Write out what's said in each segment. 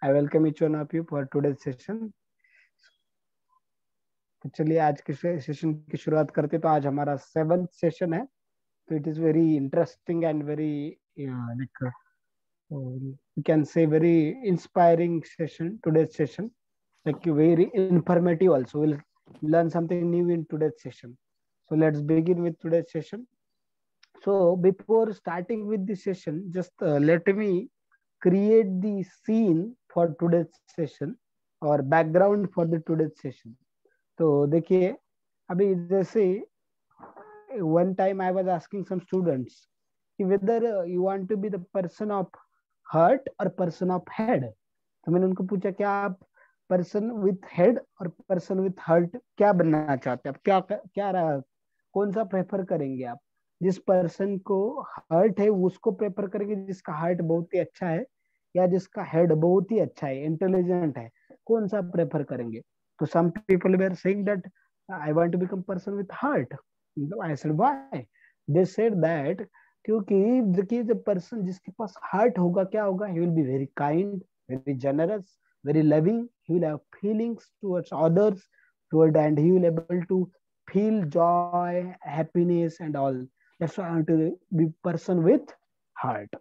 I welcome each one of you for today's session. तो चलिए आज के सेशन की शुरुआत करते, तो आज हमारा 7th सेशन है. तो it is very interesting and very like we can say very inspiring session. Today's session like very informative also. We'll learn something new in today's session. So let's begin with today's session. So before starting with the session, just let me create the scene for today's session or background for the today's session. तो देखिए, अभी जैसे one time I was asking some students whether you want to be the person of heart or person of head. तो मैंने उनको पूछा क्या आप पर्सन विथ हेड और पर्सन विथ हार्ट क्या बनना चाहते हैं, आप क्या क्या रहा, कौन सा प्रेफर करेंगे आप? जिस पर्सन को हार्ट है उसको प्रेफर करेंगे जिसका हार्ट बहुत ही अच्छा है, या जिसका हेड बहुत ही अच्छा है, इंटेलिजेंट है, कौन सा प्रेफर करेंगे? तो some people were saying that I want to become person with heart. I said why? They said that क्योंकि देखिए जब पर्सन जिसके पास हार्ट होगा क्या होगा, he will be very kind, very generous, very loving. He will have feelings towards others, and he will able to feel joy, happiness, and all. That's why I want to be person with heart,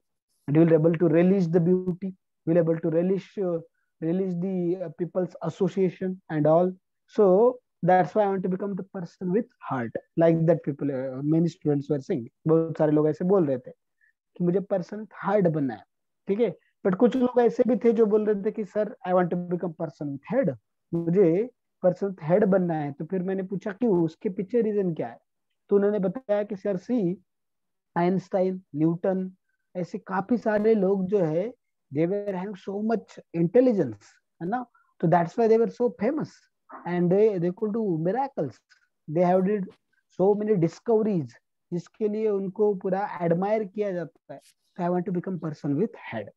and he will able to relish the beauty. He will able to relish the people's association and all. So that's why I want to become the person with heart. Like that, people, many students were saying. बहुत सारे लोग ऐसे बोल रहे थे कि मुझे person hard बनना है, ठीक है. बट कुछ लोग ऐसे भी थे जो बोल रहे थे कि sir I want to become person with head, मुझे पर्सन विथ हेड बनना है. तो फिर मैंने पूछा क्यों, उसके पीछे रीजन क्या है? तो उन्होंने बताया कि सर सी आइंस्टाइन, न्यूटन, ऐसे काफी सारे लोग जो है they were having so much intelligence, है ना. तो that's why they were so famous and they could do miracles. They have did so many discoveries जिसके लिए उनको पूरा एडमायर किया जाता है. I want to become person with head.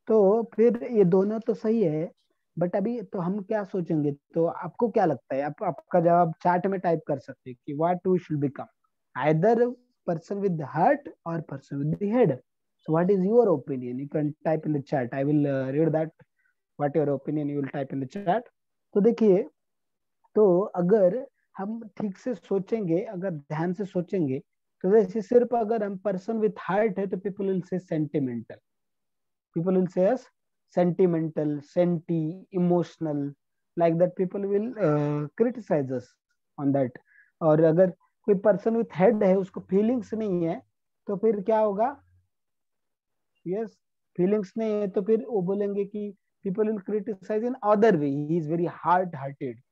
तो फिर ये दोनों तो सही है, बट अभी तो हम क्या सोचेंगे? तो आपको क्या लगता है? आपका जवाब चार्ट में टाइप कर सकते हैं कि what we should become, either person with the heart or person with the head. So what is your opinion? You can type in the chat. I will read that. What your opinion? You will type in the chat. तो देखिए, तो अगर हम ठीक से सोचेंगे, अगर ध्यान से सोचेंगे, तो वैसे सिर्फ अगर हम पर्सन विथ हार्ट है तो people will say sentimental, people will say us sentimental, senti, emotional, like that people will criticize us on that. और अगर कोई पर्सन विथ हेड है उसको फीलिंग्स नहीं है तो फिर क्या होगा? यस, फीलिंग्स नहीं है तो फिर वो बोलेंगे कि people will criticize in other way, he is very hard hearted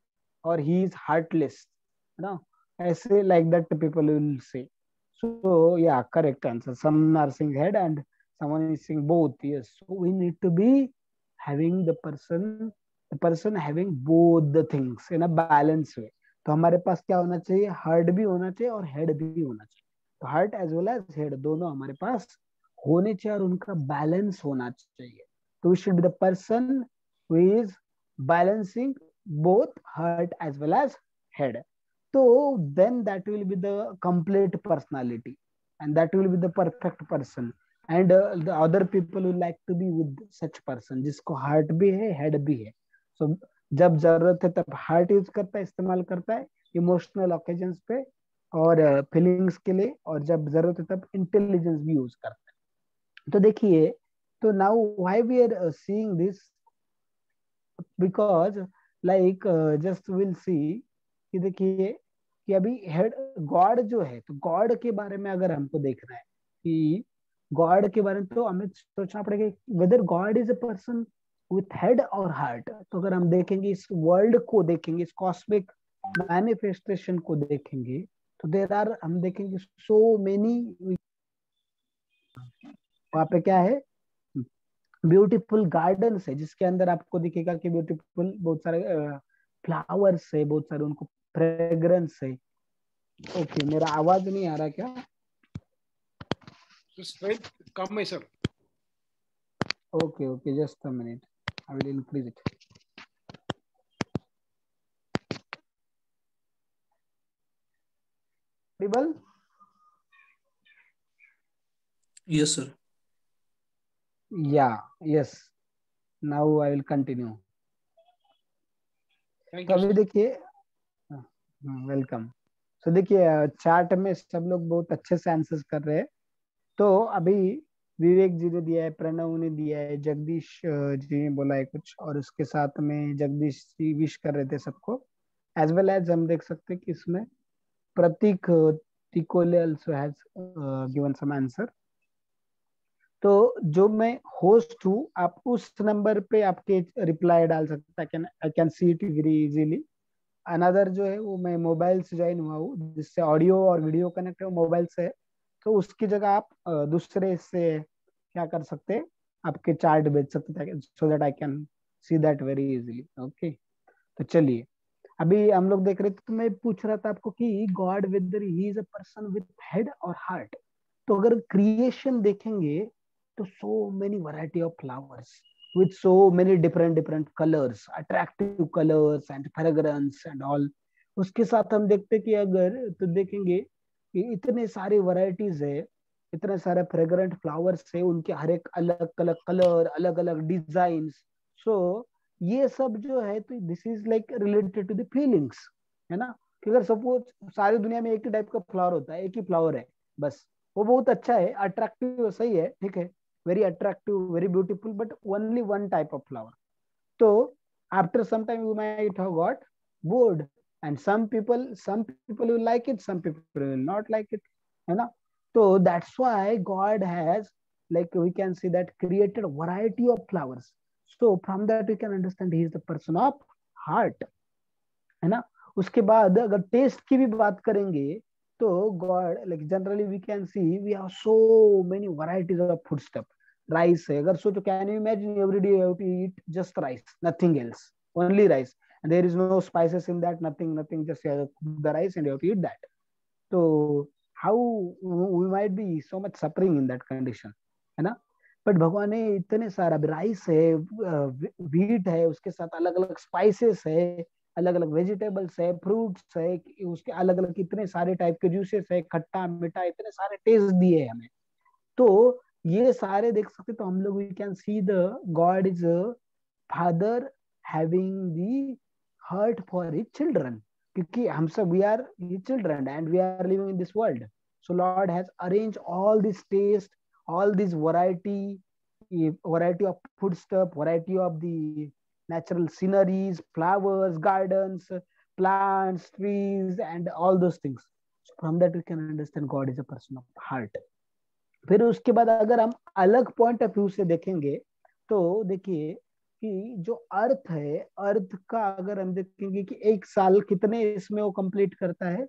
or he is heartless, you know, ऐसे like that people will say. So yeah, correct answer. Some are saying head and someone is saying both. Yes, so we need to be having the person having both the things in a balanced way. तो हमारे पास क्या होना चाहिए? Heart भी होना चाहिए और head भी होना चाहिए. तो heart as well as head दोनों हमारे पास होने चाहिए और उनका बैलेंस होना चाहिए. तो we should be the person who is balancing both heart as well as head. So then that will be the complete personality and that will be the perfect person. And the other people will like to be with such person जिसको heart भी है head भी है. So जब जरूरत है तब heart use करता है, इस्तेमाल करता है इमोशनल ओकेजन्स पे और फीलिंग्स के लिए, और जब जरूरत है तब इंटेलिजेंस भी यूज करता है. तो देखिए, तो now why we are seeing this, because like just will see कि देखिए कि अभी हेड गॉड जो है, तो गॉड के बारे में अगर हमको देखना है कि गॉड के बारे में, तो हमें सोचना पड़ेगा whether God is a person with head और हार्ट. तो अगर हम देखेंगे इस वर्ल्ड को, देखेंगे इस कॉस्मिक मैनिफेस्टेशन को देखेंगे, तो देर आर, हम देखेंगे सो मेनी, वहां पे क्या है, ब्यूटीफुल गार्डन्स है जिसके अंदर आपको दिखेगा कि ब्यूटीफुल बहुत सारे फ्लावर्स है, बहुत सारे उनको फ्रेग्रेंस है. ओके, मेरा आवाज नहीं आ रहा क्या? कम है sir. Okay okay, just a minute, I will increase it. Audible? Yes, sir. Yeah, yes. Now I will continue. Thank तो यू अभी सर। देखिए, वेलकम। तो देखिए चार्ट में सब लोग बहुत अच्छे से आंसर्स कर रहे हैं। तो अभी विवेक जी ने दिया है, प्रणव ने दिया है, जगदीश जी ने बोला है कुछ, और उसके साथ में जगदीश जी विश कर रहे थे सबको। एज वेल एज हम देख सकते हैं कि इसमें प्रतीक तिकोले also has given some answer। तो जो मैं होस्ट हूँ, आप उस नंबर पे आपके रिप्लाई डाल सकते हैं, I can see it very easily. Another जो है वो मैं मोबाइल से ज्वाइन हुआ हूँ, जिससे ऑडियो और वीडियो कनेक्ट है मोबाइल से है। तो उसकी जगह आप दूसरे से क्या कर सकते हैं, आपके चार्ट भेज सकते हैं, so that I can see that very easily. Okay, तो चलिए अभी हम लोग देख रहे थे, तो मैं पूछ रहा था आपको कि God weather he is a person with head और हार्ट। तो अगर क्रिएशन देखेंगे तो so many variety of flowers with so many different colors, attractive colors and fragrance and all। उसके साथ हम देखते कि अगर तो देखेंगे कि इतने सारे वैरायटीज है, इतने सारे फ्रेग्रेंट फ्लावर्स है, उनके हर एक अलग अलग कलर, अलग अलग डिजाइन। सो ये सब जो है, तो this is like related to the feelings, है ना। कि अगर सपोज सारी दुनिया में एक ही टाइप का फ्लावर होता है, एक ही फ्लावर है बस, वो बहुत अच्छा है, अट्रैक्टिव सही है, ठीक है, very attractive, very beautiful, but only one type of flower. So after some time you might have got bored, and some people will like it, some people will not like it, है ना। So that's why God has, like we can see that, created a variety of flowers। So from that we can understand he is the person of heart, है ना। उसके बाद अगर test की भी बात करेंगे, तो God like generally we can see we have so many varieties of food stuff. Rice है, अगर सोचो, can you imagine every day you have to eat just rice, nothing else, only rice, and there is no spices in that, nothing, just you have to cook the rice and you have to eat that। तो how we might be so much suffering in that condition, है ना। But भगवान ने इतने सारा rice है, wheat है, उसके साथ अलग अलग स्पाइसेस है, अलग अलग वेजिटेबल्स है, फ्रूट्स है, उसके अलग अलग कितने सारे टाइप के जूसेस है, खट्टा मीठा, इतने सारे टेस्ट दिए हैं हमें। तो ये सारे देख सकते, तो हम लोग we can see the God is father having the heart for his children, क्योंकि हम सब we are his children and we are living in this world. So Lord has arrange all this taste, all this variety of food stuff, variety of the natural sceneries, flowers, gardens, plants, trees, and all those things। So from that we can understand God is a person of heart। फिर उसके बाद अगर हम अलग point of view से देखेंगे, तो देखिए कि जो अर्थ है, अर्थ का अगर हम देखेंगे कि एक साल कितने इसमें वो कंप्लीट करता है,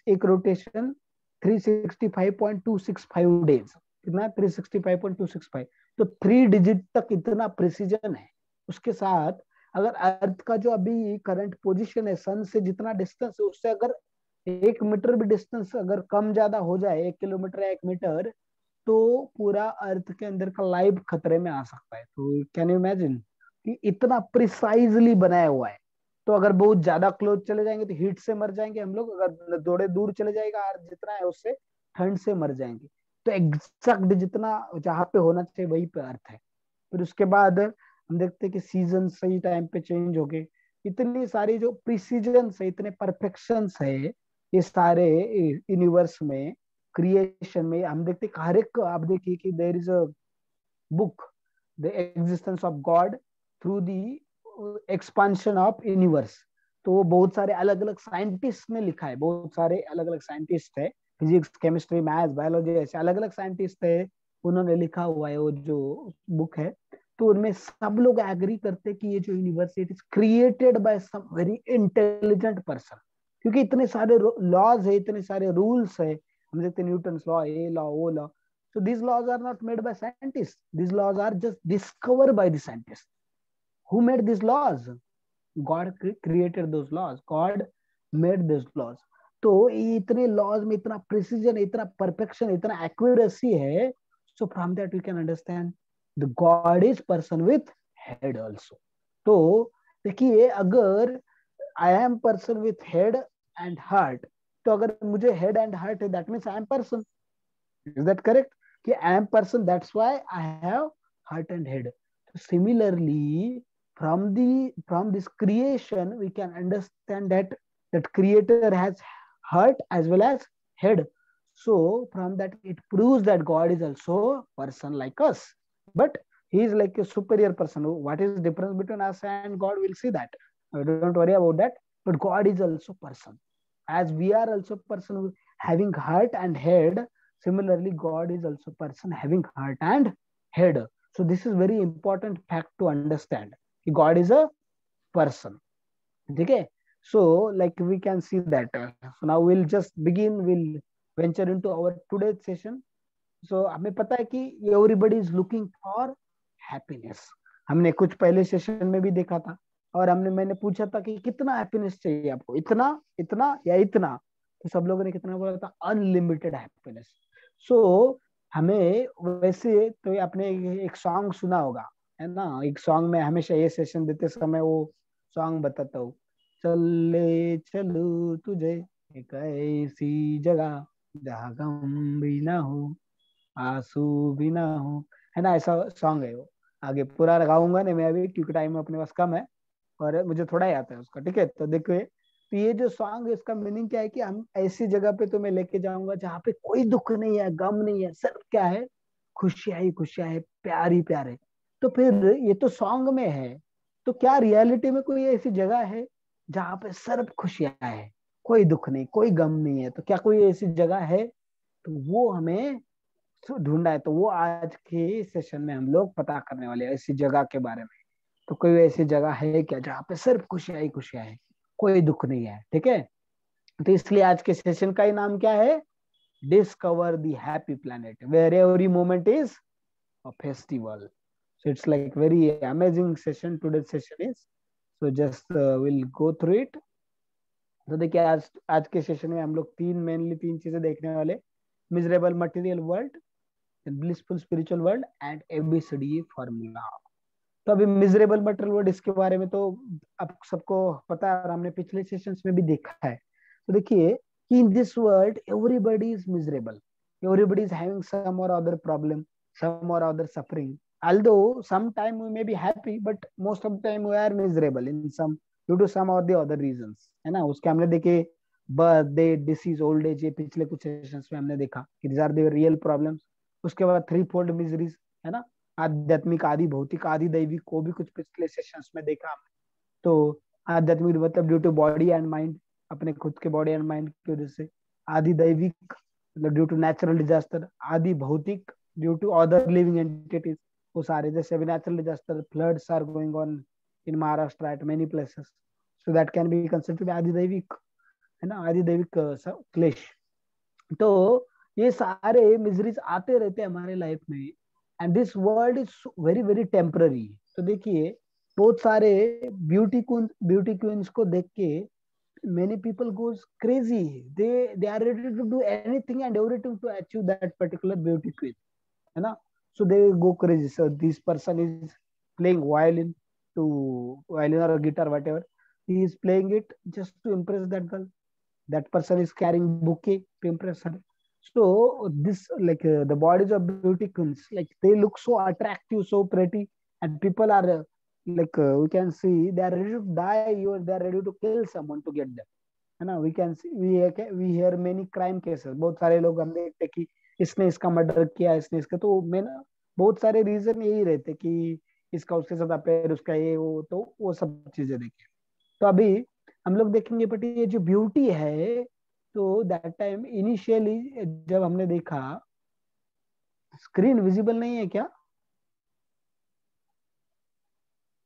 एक रोटेशन 365.265 डेज, कितना 365.265। तो 3 डिजिट तक इतना प्रिसीजन है। उसके साथ अगर अर्थ का जो अभी करंट पोजीशन है सन से जितना डिस्टेंस है, उससे अगर 1 मीटर भी डिस्टेंस अगर कम ज्यादा हो जाए, 1 किलोमीटर या 1 मीटर, तो पूरा अर्थ के अंदर का लाइफ खतरे में आ सकता है। तो कैन यू इमेजिन कि इतना प्रिसाइजली बनाया हुआ है। तो अगर बहुत ज्यादा क्लोज चले जाएंगे तो हीट से मर जाएंगे हम लोग, अगर थोड़े दूर चले जाएगा अर्थ जितना है उससे, ठंड से मर जाएंगे। तो एग्जैक्ट जितना जहाँ पे होना चाहिए वही पे अर्थ है। फिर उसके बाद हम देखते हैं कि सीजन सही टाइम पे चेंज हो गए। इतनी सारी जो प्रिसीजन है, इतने परफेक्शन है ये सारे यूनिवर्स में, क्रिएशन में। हम देखते हैं हर एक, आप देखिए कि there is a book, the existence of God through the expansion of universe. तो वो बहुत सारे अलग अलग साइंटिस्ट ने लिखा है, बहुत सारे अलग अलग साइंटिस्ट है, फिजिक्स, केमिस्ट्री, मैथ्स, बायोलॉजी, ऐसे अलग अलग साइंटिस्ट है, उन्होंने लिखा हुआ है वो जो बुक है। तो उनमें सब लोग एग्री करते हैं कि ये जो universe it is created by some very intelligent person, क्योंकि इतने सारे लॉज है, इतने सारे रूल्स है। हम देखते हैं न्यूटन लॉ, ये लॉ, वो law. So these laws are not made by scientists. These laws are just discovered by the scientists. Who made these laws? God created those laws. God made those laws. तो इतने laws में इतना precision, इतना perfection, इतना accuracy है। So from that we can understand the God is person with head also. तो देखिए अगर I am person with head and heart, तो अगर मुझे हेड एंड हार्ट है, that means I am person. Is that correct? कि I am person, that's why I have heart and head. Similarly, from this creation, we can understand that creator has heart as well as head. So from that, it proves that God is also person like us, but he is like a superior person. What is the difference between us and God? We'll see that. Don't worry about that. But God is also person, as we are also person having heart and head. Similarly, God is also person having heart and head. So this is very important fact to understand. God is a person. Okay. So like we can see that. So now we'll just begin. We'll venture into our today's session. So हमें पता है कि everybody is looking for happiness. हमने कुछ पहले session में भी देखा था, और मैंने पूछा था कि कितना हैप्पीनेस चाहिए आपको, इतना, इतना या इतना? तो सब लोगों ने कितना बोला था? Unlimited happiness. सो हमें वैसे तो आपने एक सॉन्ग सुना होगा, है ना? एक सॉन्ग में हमेशा ये सेशन देते समय वो सॉन्ग बताता हूँ, चल ले चलू तुझे एक ऐसी जगह जहाँ गम भी ना हो, आंसू भी ना हो, है ना? ऐसा सॉन्ग है वो. आगे पूरा गाऊंगा नहीं मैं अभी, क्योंकि टाइम अपने पास कम है और मुझे थोड़ा ही आता है उसका. ठीक है, तो देखो, तो ये जो सॉन्ग है इसका मीनिंग क्या है कि हम ऐसी जगह पे तुम्हें लेके जाऊंगा जहाँ पे कोई दुख नहीं है, गम नहीं है, सिर्फ क्या है? खुशियां ही खुशियां है, प्यार ही प्यार है. तो फिर ये तो सॉन्ग में है, तो क्या रियलिटी में कोई ऐसी जगह है जहाँ पे सिर्फ खुशियां है, कोई दुख नहीं, कोई गम नहीं है? तो क्या कोई ऐसी जगह है? तो वो हमें ढूंढा है. तो वो आज के सेशन में हम लोग पता करने वाले हैं ऐसी जगह के बारे में. तो कोई ऐसी जगह है क्या जहाँ पे सिर्फ खुशियां ही खुशियां है, कोई दुख नहीं है? ठीक है, तो इसलिए आज के सेशन का ही नाम क्या है? Discover the happy planet where every moment is a festival. So it's like very amazing session. Today's session is. So just we'll go through it. तो देखिए, आज के सेशन में हम लोग तीन चीजें देखने वाले: miserable material world, blissful spiritual world and ABCD formula. तो अभी मिजरेबल मटेरियल वर्ल्ड, इसके बारे में तो अब सबको पता है और हमने पिछले सेशंस में भी देखा है. तो देखिए कि in this world everybody is miserable, everybody is having some और अदर प्रॉब्लम, सम और other suffering. although sometime we may be happy, but most of the time we are miserable in some, due to some or the other reasons, है ना? उसके हमने देखे birthday, disease, old as, ये पिछले कुछ sessions में हमने देखा कि these are the real problems. उसके बाद थ्री फोल्ड मिजरीज, है ना? आध्यात्मिक, आदि भौतिक, आदि दैविक को भी कुछ पिछले सेशंस में देखा हमने. तो आध्यात्मिक मतलब due to body and mind, अपने खुद के बॉडी एंड माइंड की वजह से. आदि दैविक मतलब ड्यू टू नेचुरल डिजास्टर. आदि भौतिक due to other living entities, वो सारे. जैसे अभी natural disaster, floods are going on in Maharashtra at many places, so that can be considered आदि दैविक, है ना? आदि दैविक क्लेश. तो ये सारे मिजरीज आते रहते हैं हमारे लाइफ में, and this world is very very temporary. तो देखिए, बहुत सारे ब्यूटी क्वींस को देख के many people goes crazy. They are ready to do anything and everything to achieve that particular beauty queen, है ना? So they go crazy. So this person is playing violin or a guitar, whatever. He is playing it just to impress that girl. That person is carrying bouquet to impress her. So this like the bodies of beauty queens, like they look so attractive, so pretty, and people are we can see they are ready to die or they are ready to kill someone to get them, है ना? We can see, we hear many crime cases. बहुत सारे लोग हम देखते कि इसने इसका मर्डर किया, इसने इसका. तो मैं ना, बहुत सारे रीजन यही रहते कि इसका उसके साथ अफेयर, उसका ये वो, तो वो सब चीजें देखिए. तो अभी हम लोग देखेंगे, बट ये जो ब्यूटी है, तो दैट टाइम इनिशियली जब हमने देखा, स्क्रीन विजिबल नहीं है क्या?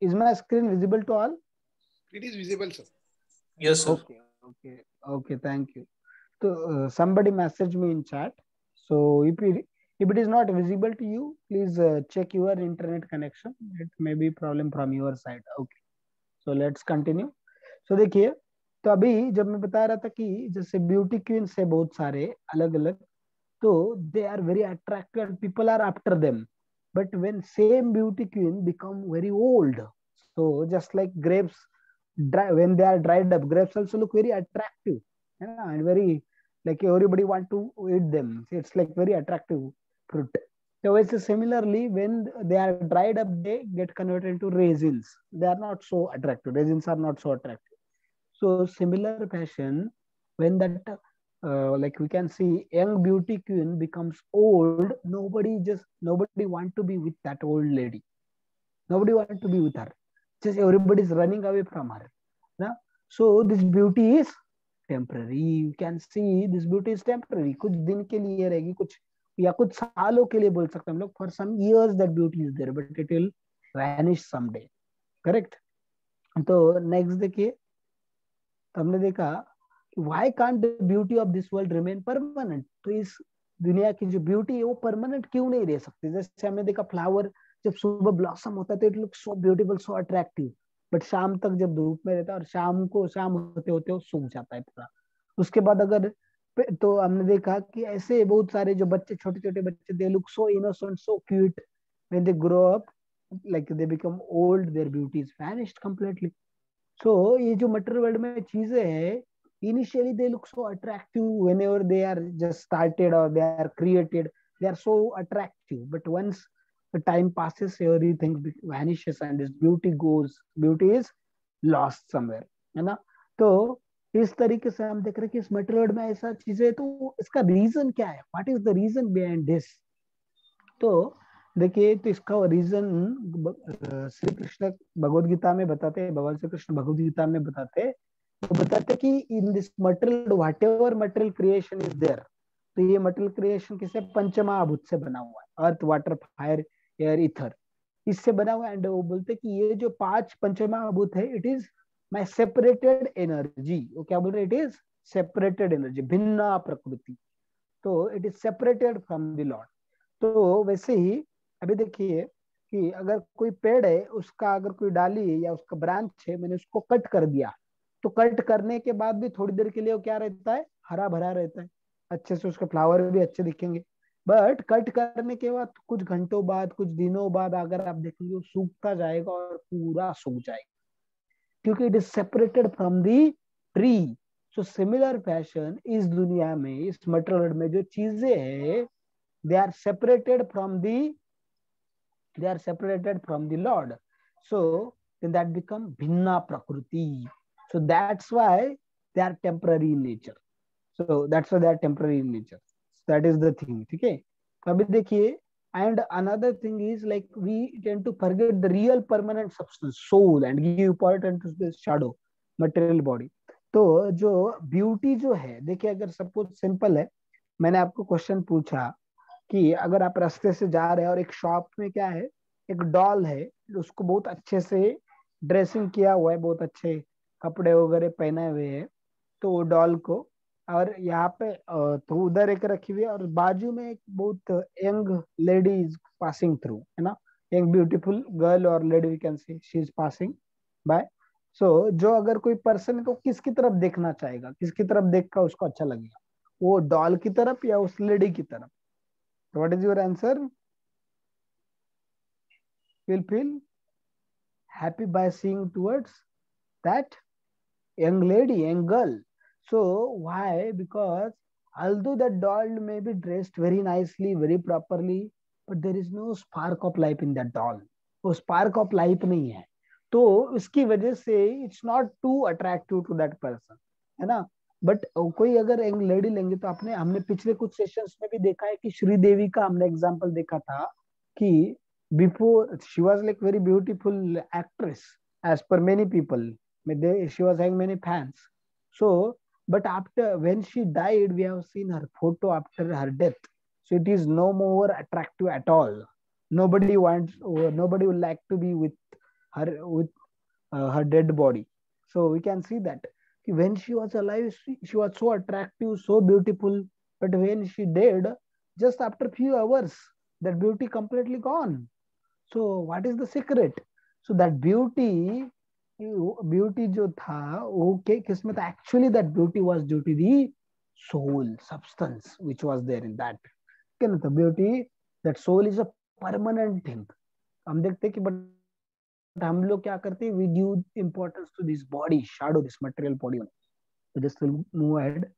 Is my screen visible to all? It is visible, sir. Yes, sir. Okay, okay, okay, thank you. So somebody message me in chat. So if it is not visible to you, please check your internet connection. It may be problem from your side. Okay, so let's continue. So देखिए, तो अभी जब मैं बता रहा था कि जैसे ब्यूटी क्वींस है बहुत सारे अलग अलग, तो they are very attractive, people are after them. But when same beauty queen become very old, so just like grapes, when they are dried up, grapes also look very attractive, and very like everybody want to eat them. It's like very attractive fruit. तो वैसे similarly when they are dried up they get converted into resins. They are not so attractive. Resins are not so attractive. So similar fashion, when that like we can see young beauty queen becomes old, nobody want to be with that old lady. Nobody want to be with her. Just everybody is running away from her. Na? So this beauty is temporary. You can see this beauty is temporary. कुछ दिन के लिए रहेगी, कुछ या कुछ सालों के लिए बोल सकते हैं हम लोग. For some years that beauty is there, but it will vanish someday. Correct? तो नेक्स्ट देखिए, हमने देखा why can't the beauty of this world remain permanent. तो इस दुनिया की जो ब्यूटी है वो परमानेंट क्यों नहीं रह सकती? जैसे हमने देखा फ्लावर जब सुबह ब्लॉसम होता है तो it look so beautiful, so attractive, but शाम तक जब धूप में रहता है और शाम होते होते वो सूख जाता है पूरा. उसके बाद अगर तो हमने देखा कि ऐसे बहुत सारे जो बच्चे, छोटे छोटे बच्चे, they look so innocent, so cute, when they grow up like they become old, there beauty is vanished completely. So ये जो मटेरियल वर्ल्ड में चीजें हैं, initially they look so attractive whenever they are just started or they are created, they are so attractive, but once the time passes everything vanishes and this beauty is lost somewhere, है ना. तो इस तरीके से हम देख रहे हैं कि इस मटेरियल वर्ल्ड में ऐसा चीजें है, तो इसका रीजन क्या है? What is the reason behind this? तो देखिए, तो इसका रीजन श्री कृष्ण भगवद गीता में बताते हैं, भगवान श्री कृष्ण भगवद गीता में बताते, तो बताते कि in this material whatever material creation is there, तो ये मटेरियल क्रिएशन किसे? पंचमहाभूत से बना हुआ है. अर्थ, वाटर, फायर, एयर, ईथर, इससे बना हुआ है. एंड वो बोलते कि ये जो 5 पंचमहाभूत है, it is my separated energy. वो क्या बोल रहे? इट इज सेपरेटेड एनर्जी, भिन्न प्रकृति. तो it is separated from the Lord. तो वैसे ही अभी देखिए कि अगर कोई पेड़ है, उसका अगर कोई डाली है या उसका ब्रांच है, मैंने उसको कट कर दिया, तो कट करने के बाद भी थोड़ी देर के लिए वो क्या रहता है? हरा भरा रहता है, अच्छे से उसके फ्लावर भी अच्छे दिखेंगे. बट कट करने के बाद कुछ घंटों बाद, कुछ दिनों बाद अगर आप देखेंगे, वो सूखता जाएगा और पूरा सूख जाएगा, क्योंकि it is separated from the tree. So similar fashion इस दुनिया में, इस मटेरियल में जो चीजें है, they are separated from the Lord. So then that become bhinna prakriti. So that's why they are temporary in nature. So that's why they are temporary in nature. So that is the thing. ठीक है? तो अभी देखिए, and another thing is like we tend to forget the real permanent substance, soul, and give importance to the shadow, material body. तो जो beauty जो है, देखिए अगर सपोज सिंपल है, मैंने आपको क्वेश्चन पूछा कि अगर आप रास्ते से जा रहे हैं और एक शॉप में क्या है, एक डॉल है, उसको बहुत अच्छे से ड्रेसिंग किया हुआ है, बहुत अच्छे कपड़े वगैरह पहने हुए हैं, तो वो डॉल को, और यहाँ पे तो उधर एक रखी हुई है और बाजू में एक बहुत young lady is passing through, है ना. यंग ब्यूटीफुल गर्ल और lady, we can see she is passing by. So जो अगर कोई पर्सन है तो किसकी तरफ देखना चाहेगा? किसकी तरफ देखकर उसको अच्छा लगेगा? वो डॉल की तरफ या उस लेडी की तरफ? What is your answer? Will feel happy by seeing towards that young lady, young girl. So why? Because although that doll may be dressed very nicely, very properly, but there is no spark of life in that doll. वो spark of life नहीं है, तो उसकी वजह से it's not too attractive to that person, है ना. But कोई अगर एक लेडी लेंगे, तो आपने हमने पिछले कुछ सेशंस में भी देखा है कि श्रीदेवी का हमने एग्जांपल देखा था कि before she was like very beautiful actress as per many people, she was having many fans. So but after when she died, we have seen her photo after her death, so it is no more attractive at all. Nobody wants, or nobody would like to be with her, with her dead body. So we can see that when she was alive, she was so attractive, so beautiful, but when she died, just after few hours, that beauty completely gone. So what is the secret? So that beauty जो था वो किसमें था? Actually that beauty was due to the soul substance which was there in that. The beauty, that soul is a permanent thing. हम देखते कि but हम लोग क्या करते हैं? We give importance to this body, shadow, this material body. So just will move ahead.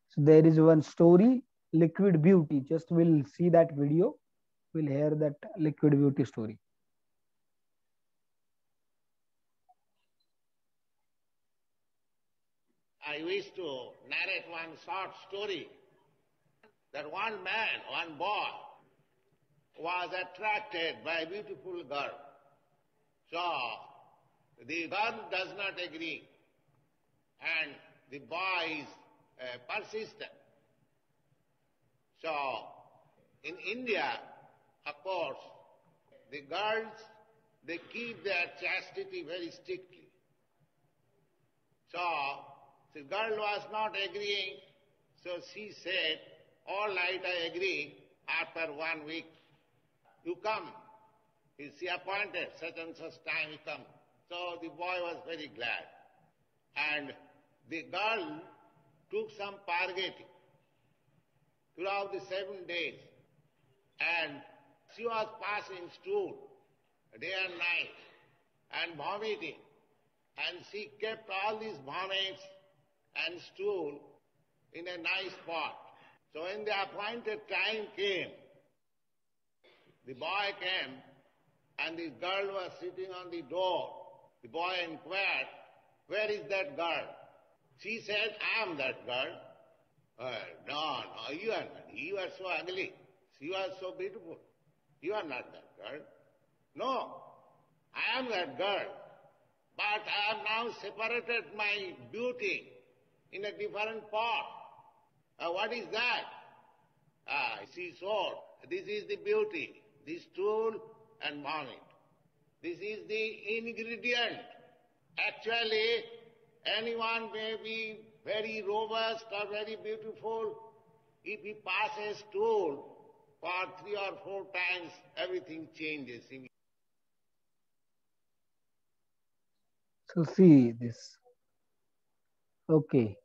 So there is one story, Liquid Beauty. Just we'll see that video. we'll hear that liquid beauty story. I wish to narrate one short story that one man, one boy, was attracted by a beautiful girl. So the girl does not agree, and the boy is persistent. So in India, of course, the girls, they keep their chastity very strictly. So the girl was not agreeing, so she said, all right, I agree, after 1 week, you come. She appointed such and such time you come. So the boy was very glad. And the girl took some purgati throughout the 7 days. And she was passing stool day and night and vomiting. And she kept all these vomits and stool in a nice pot. So when the appointed time came, the boy came and the girl was sitting on the door. The boy inquired, where is that girl? She said, I am that girl. No, you are not. You are so ugly. She was so beautiful. You are not that girl. No, I am that girl. But I have now separated my beauty in a different pot. What is that? She saw, this is the beauty, this stool and vomit. This is the ingredient. Actually, anyone may be very robust or very beautiful. If he passes stool for 3 or 4 times, everything changes. So see this. Okay.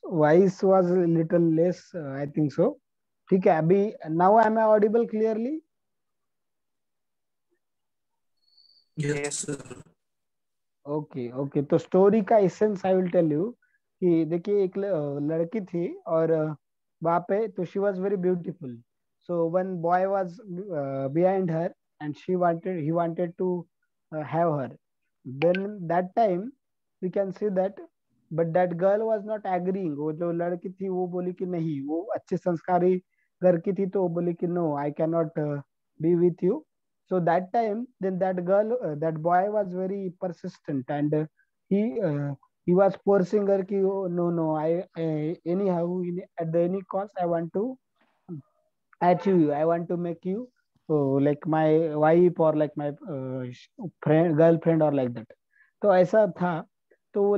Voice was a little less, I think so. ठीक है अभी now am I audible clearly? Yes, sir. Okay okay तो story का essence I will tell you कि देखिए एक लड़की थी और वहां पे तो she was very beautiful so one boy was behind her and he wanted to have her then that time we can see that but that girl was not agreeing वो जो लड़की थी वो बोली कि नहीं वो अच्छे संस्कारी घर की थी तो वो बोली कि no I can not be with you. So that time then that girl that boy was very persistent and he was forcing her ki oh, no I anyhow at the any cost I want to achieve you, I want to make you like my wife or like my friend girlfriend or like that. तो ऐसा था. तो वो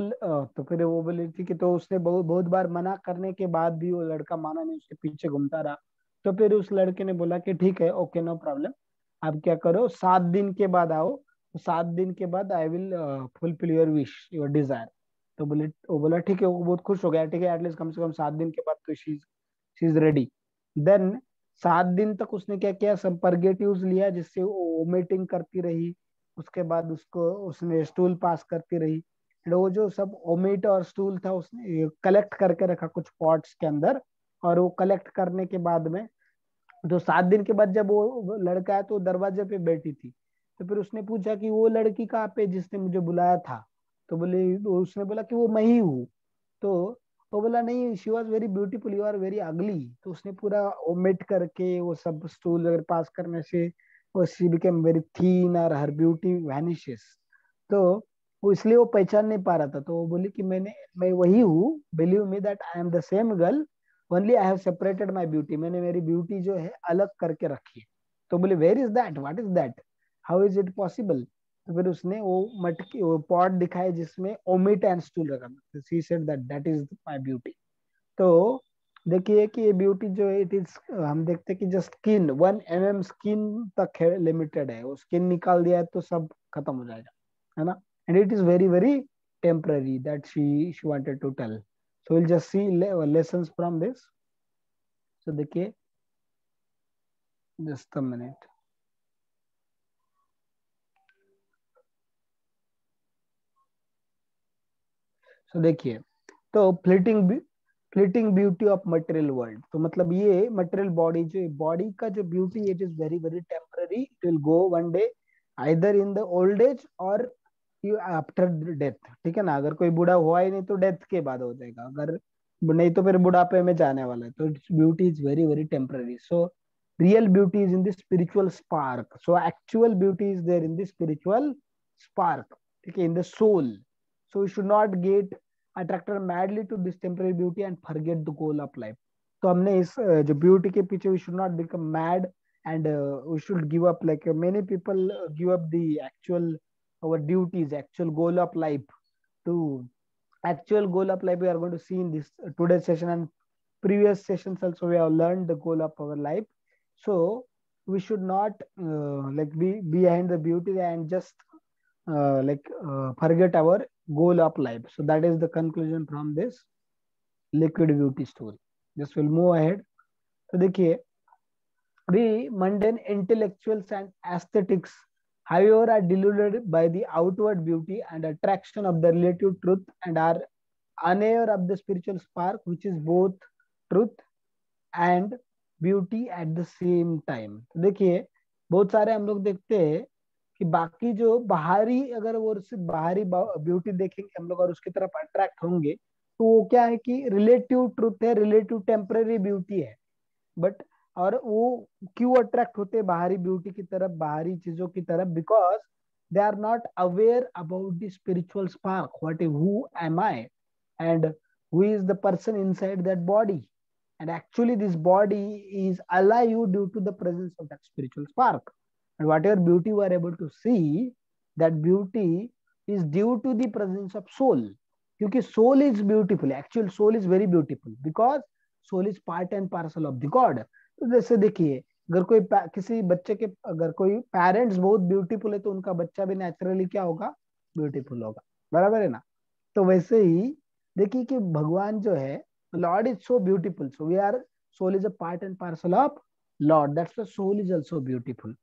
तो फिर वो बोली थी कि तो उसने बहुत बहुत बार मना करने के बाद भी वो लड़का माना नहीं, उसके पीछे घूमता रहा. तो फिर उस लड़के ने बोला कि ठीक है ओके नो प्रॉब्लम, आप क्या करो 7 दिन के बाद आओ, तो 7 दिन के बाद I will fulfil your wish your desire. तो बोले वो बोला ठीक है, वो बहुत खुश हो गया, ठीक है एटलीस्ट कम से कम 7 दिन के बाद तो शी इज रेडी. देन 7 दिन तक उसने क्या किया, सब परगेटिव्स लिया जिससे वो वोमिटिंग करती रही. उसके बाद उसको उसने स्टूल पास करती रही. वो जो सब वोमिट और स्टूल था उसने कलेक्ट करके रखा कुछ पॉट्स के अंदर. और वो कलेक्ट करने के बाद में तो 7 दिन के बाद जब वो लड़का आया तो दरवाजे पे बैठी थी. तो फिर उसने पूछा कि वो लड़की कहाँ पे जिसने मुझे बुलाया था. तो बोले उसने बोला कि वो मैं ही हूँ. तो वो बोला नहीं she was very beautiful you are very ugly. तो उसने पूरा ओमिट करके वो सब स्टूल वगैरह पास करने से वो शी बिकेम वेरी थीन और हर ब्यूटी वैनिशेस. तो वो इसलिए वो पहचान नहीं पा रहा था. तो वो बोली कि मैं वही हूँ, believe me that I am the same girl, only I have separated my beauty, मैंने मेरी ब्यूटी जो है अलग करके रखी है. तो बोले where is that, what is that, how is it possible. तो फिर उसने वो मटकी वो पॉट दिखाया जिसमें ओमिट एंड स्टूल रखा था. She said that that is my beauty. तो देखिए कि ये ब्यूटी जो है इट इज हम देखते हैं कि जो स्किन 1 mm स्किन तक है, लिमिटेड है. वो स्किन निकाल दिया है तो सब खत्म हो जाएगा, है ना. And it is very very temporary that she wanted to tell. So will just see lessons from this. तो देखिए जस्ट अ मिनट. तो देखिए तो fleeting beauty of material world. तो मतलब ये मटेरियल बॉडी, जो बॉडी का जो beauty, it is very very temporary, it will go one day, either in the old age और आफ्टर डेथ। ठीक है ना, अगर कोई बूढ़ा हुआ ही नहीं तो डेथ के बाद हो जाएगा, अगर नहीं तो फिर बुढ़ापे में जाने वाला है। तो its beauty is very very temporary. So real beauty is in the spiritual spark. So actual beauty is there in the spiritual spark, ठीक है, in the soul. So we should not get attracted madly to this temporary beauty and forget the goal of life. तो हमने इस जो beauty के पीछे we should not become mad and we should give up, like many people give up the actual our duties, actual goal of life. To actual goal of life we are going to see in this today's session, and previous sessions also we have learned the goal of our life. So we should not like be behind the beauty and just forget our goal of life. So that is the conclusion from this liquid beauty story. Just we'll move ahead. तो देखिए, we mundane intellectuals and aesthetics, however, are deluded by the outward beauty and attraction of the relative truth and are unaware of the spiritual spark, which is both truth and beauty at the same time. देखिए, बहुत सारे हम लोग देखते हैं कि बाकी जो बाहरी, अगर वो सिर्फ बाहरी ब्यूटी देखेंगे हम लोग और उसकी तरफ अट्रैक्ट होंगे, तो वो क्या है कि रिलेटिव ट्रुथ है, रिलेटिव टेम्पररी ब्यूटी है. बट और वो क्यों अट्रैक्ट होते हैं बाहरी ब्यूटी की तरफ, बाहरी चीजों की तरफ? Because they are not aware about the spiritual spark, what is, who am I and who is the person inside that body. And actually this body is alive due to the presence of that spiritual spark. And whatever beauty we are able to see, that beauty is due to the presence of soul. क्योंकि soul is beautiful, actual soul is very beautiful because soul is part and parcel of the God. तो जैसे देखिए, अगर कोई किसी बच्चे के, अगर कोई पेरेंट्स बहुत ब्यूटीफुल है तो उनका बच्चा भी नेचुरली क्या होगा, ब्यूटीफुल होगा. बराबर है ना? तो वैसे ही देखिए कि भगवान जो है, Lord is so beautiful, so we are, soul is a part and parcel of Lord, that's why soul is also beautiful.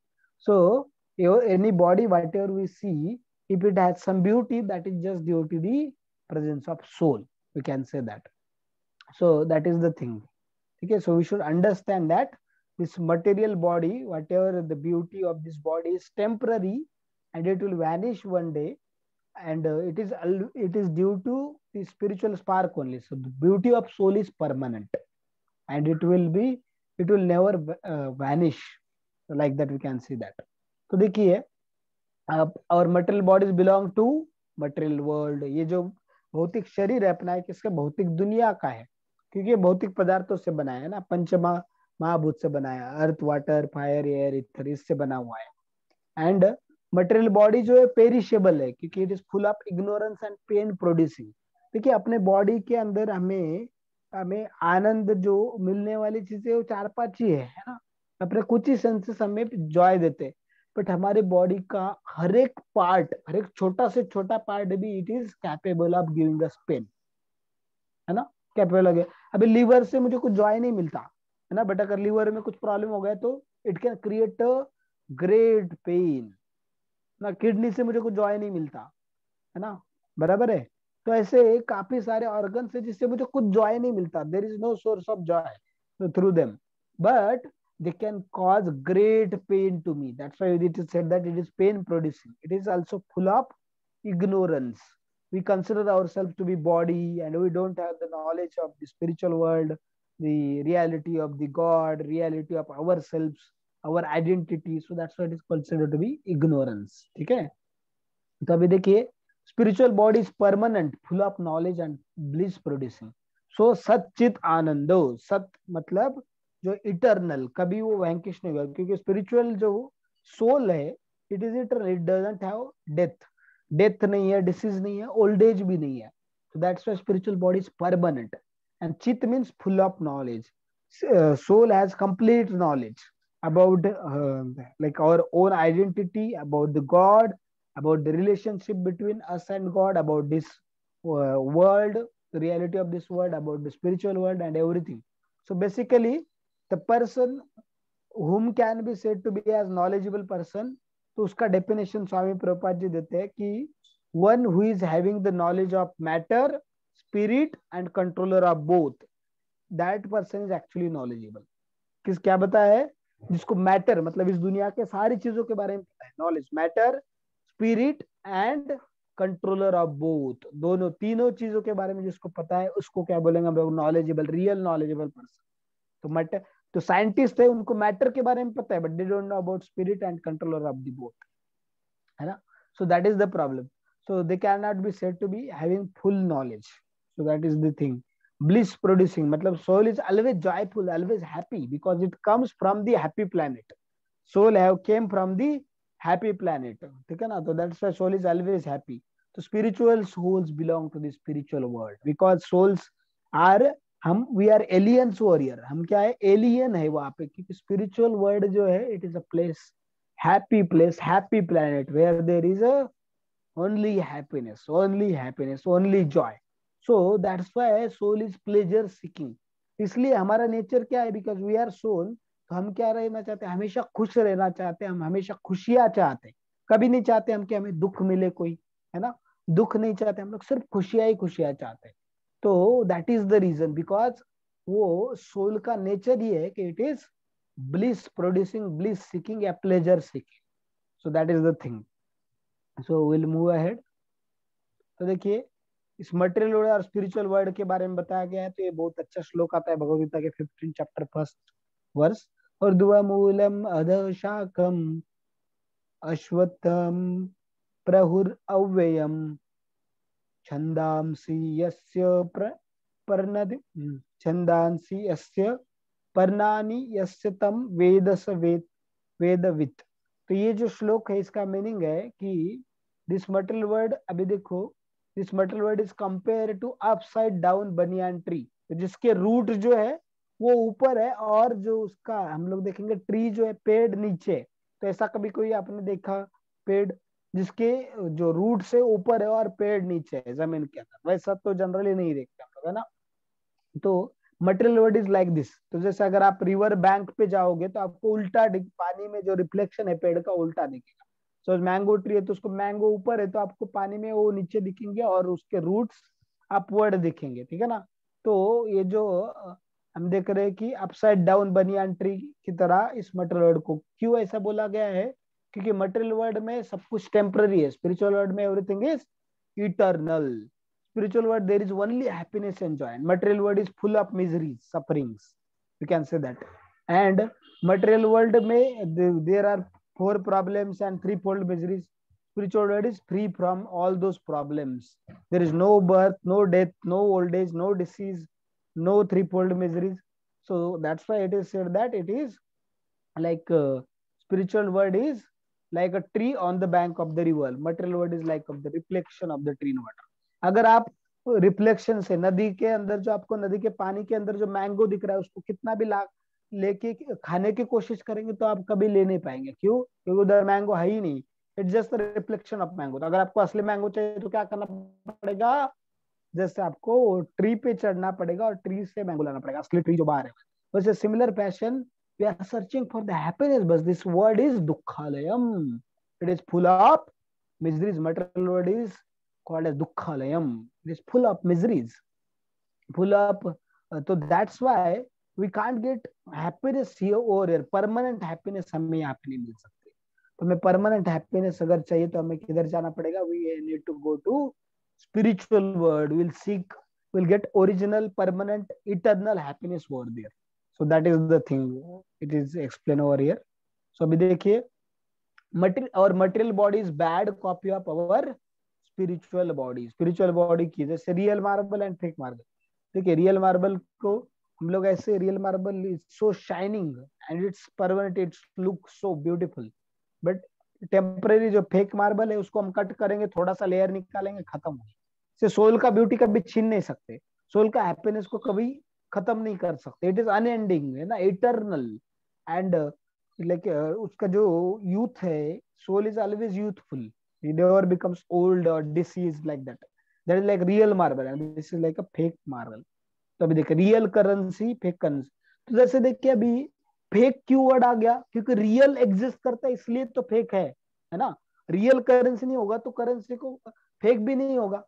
So anybody whatever we see, if it has some beauty, that is just due to the presence of soul, we can say that. So that is the thing. Okay, so we should understand that this material body, whatever the beauty of this body, is temporary and it will vanish one day, and it is due to the spiritual spark only. So the beauty of soul is permanent and it will never vanish, like that we can see that. तो देखिए, our material bodies belong to material world. ये जो भौतिक शरीर है अपना, है किसका, भौतिक दुनिया का है, क्योंकि भौतिक पदार्थों से बना है ना, महाभूत से बनाया, अर्थ, वाटर, फायर, एयर, इथर, इससे बना हुआ है. एंड मटेरियल बॉडी जो है पेरिशेबल है, क्योंकि it is full of ignorance and pain producing. देखिए, अपने बॉडी के अंदर हमें हमें आनंद जो मिलने वाली चीजें वो 4-5 ही है ना, अपने कुछ ही सेंसेस हमें जॉय देते. बट हमारे बॉडी का हर एक पार्ट, हर एक छोटा से छोटा पार्ट भी it is capable of giving us pain, है ना, कैपेबल हो गया. अभी लीवर से मुझे कुछ जॉय नहीं मिलता है ना, बट अगर लीवर में कुछ प्रॉब्लम हो गया तो it can create a great pen ना. किडनी से मुझे कुछ जॉय नहीं मिलता है ना, बराबर है. तो ऐसे काफी सारे ऑर्गन है जिससे मुझे कुछ जॉय नहीं मिलता, there is no source of joy through them, but they can cause great pain to me. That's why it is said that it is pain producing. It is also full of ignorance. We consider ourselves to be body and we don't have the knowledge of the spiritual world, the reality of the God, reality of ourselves, our identity. So that's why it is considered to be ignorance. ठीक है? तो अभी देखिए, spiritual body is permanent, full of knowledge and bliss producing. So सच्चित आनंदो, सत मतलब जो eternal, कभी वो वैंकिश नहीं होगा, क्योंकि स्पिरिचुअल जो सोल है it is eternal, it doesn't have death. Death नहीं है, डिसीज नहीं है, ओल्ड एज भी नहीं है. So that's why spiritual body is permanent. And chit means full of knowledge. Soul has complete knowledge about like our own identity, about the God, about the relationship between us and God, about this world, the reality of this world, about the spiritual world and everything. So basically the person whom can be said to be as knowledgeable person, तो उसका definition स्वामी प्रभुपाद जी देते हैं कि one who is having the knowledge of matter, spirit and controller of both. That person is actually knowledgeable. किस क्या बताया है? जिसको मैटर मतलब इस दुनिया के सारी चीजों के बारे में पता है, knowledge, matter, spirit and controller of both, दोनों तीनों चीजों के बारे में जिसको पता है उसको क्या बोलेंगे हम लोग? Knowledgeable, real knowledgeable person. तो मैटर, तो साइंटिस्ट है उनको मैटर के बारे में पता है but they don't know about spirit and controller of the both, है ना? So that is the problem. So they can not be said to be having full knowledge. So that is the thing. bliss producing मतलब soul is always joyful, always happy because it comes from the happy planet. Soul have came from the happy planet, ठीक है ना? तो that's why soul is always happy. तो spiritual souls belong to the spiritual world because souls are, हम we are aliens over here, हम क्या है? alien है वहां पे, क्योंकि spiritual world जो है it is a place, happy planet where there is a only happiness, only joy. So that's why soul is pleasure seeking. इसलिए हमारा नेचर क्या है? बिकॉज वी आर सोल, तो हम क्या रहना चाहते हैं? हमेशा खुश रहना चाहते हैं, हम हमेशा खुशियां चाहते हैं। कभी नहीं चाहते हम कि हमें दुख मिले कोई, है ना? दुख नहीं चाहते हम लोग, सिर्फ खुशियां ही खुशियां चाहते हैं। तो that is the reason, because वो सोल का नेचर ही है कि it is bliss producing, bliss seeking या pleasure seeking. So that is the thing. So will move ahead. तो देखिए इस मटेरियल वर्ल्ड और स्पिरिचुअल वर्ल्ड के बारे में बताया गया है। तो ये बहुत अच्छा श्लोक आता है भगवद गीता के 15 चैप्टर 1 वर्स। और दुआ मूलम अध शाखम अश्वत्थम प्रहुर अव्ययम छंदांसी यस्य पर्णदि छंदांसी यस्य पर्णानि यस्य तम वेदस वेदवित। तो ये जो श्लोक है इसका मीनिंग है कि दिस मटेरियल वर्ल्ड, अभी देखो, this material world is compare to upside down banyan tree, तो जिसके रूट जो है वो ऊपर है और जो उसका हम लोग देखेंगे ट्री जो है पेड़ नीचे। तो ऐसा कभी कोई आपने देखा पेड़ जिसके जो रूट से ऊपर है और पेड़ नीचे है जमीन के अंदर? वैसा तो जनरली नहीं देखते हम लोग, है ना? तो material world is like this. तो जैसे अगर आप रिवर बैंक पे जाओगे तो आपको उल्टा पानी में जो रिफ्लेक्शन है पेड़ का उल्टा दिखेगा। सो मैंगो ट्री है तो उसको मैंगो ऊपर है तो आपको पानी में वो नीचे दिखेंगे और उसके रूट्स अपवर्ड दिखेंगे, ठीक है ना? तो ये जो हम देख रहे हैं कि अपसाइड डाउन बनियान ट्री की तरह इस मटेरियल वर्ल्ड को क्यों ऐसा बोला गया है? क्योंकि मटेरियल वर्ल्ड में सब कुछ टेम्पररी है, स्पिरिचुअल वर्ल्ड में everything is eternal. Spiritual world there is only happiness and joy, and material world is full of miseries, sufferings, you can say that. And material world में there are 4 problems and 3-fold miseries. Spiritual world is free from all those problems. There is no birth, no death, no old age, no disease, no 3-fold miseries. So that's why it is said that it is like spiritual world is like a tree on the bank of the river. Material world is like of the reflection of the tree in water. अगर आप reflection से नदी के अंदर जो आपको नदी के पानी के अंदर जो मैंगो दिख रहा है उसको कितना भी लेके खाने की कोशिश करेंगे तो आप कभी ले नहीं पाएंगे। क्यों? क्योंकि उधर मैंगो है ही नहीं। It's just reflection of mango. तो अगर आपको असली मैंगो चाहिए तो क्या करना पड़ेगा? जैसे आपको ट्री पे चढ़ना पड़ेगा और ट्री से मैंगो लाना पड़ेगा, असली ट्री जो बाहर है। वैसे similar passion we are searching for the happiness, but this word is dukkhalayam. It is full of miseries. Material word is called as dukkhalayam. It is full of miseries, full of so that's why we can't get happiness here or here. Permanent happiness हमें यहाँ पे नहीं मिल सकती। तो हमें permanent happiness अगर चाहिए तो हमें किधर जाना पड़ेगा? We need to go to spiritual world. We'll get original, permanent, eternal happiness over there. So that is the thing. It is explained over here. So अभी देखिए our material body is bad copy of our spiritual body. Spiritual body की जैसे real marble and fake marble. देखिए real marble को हम लोग ऐसे real marble is so shining and it's permanent, it looks so beautiful. But temporary जो fake marble है उसको हम कट करेंगे, थोड़ा सा लेयर निकालेंगे, खत्म हो गया। सोल का ब्यूटी कभी छीन नहीं सकते, सोल का हैप्पीनेस को कभी खत्म नहीं कर सकते। इट इज अनएंडिंग, है ना, इटर्नल। एंड लाइक उसका जो यूथ है, soul is always youthful, it never becomes old or diseased like that. That is like real marble and this is like a fake marble. तो अभी देखिए real currency, fake currency. तो जैसे देखिए अभी फेक क्यों वर्ड आ गया? क्योंकि रियल एग्जिस्ट करता है इसलिए तो फेक है ना। रियल करेंसी नहीं होगा तो करेंसी को फेक भी नहीं होगा।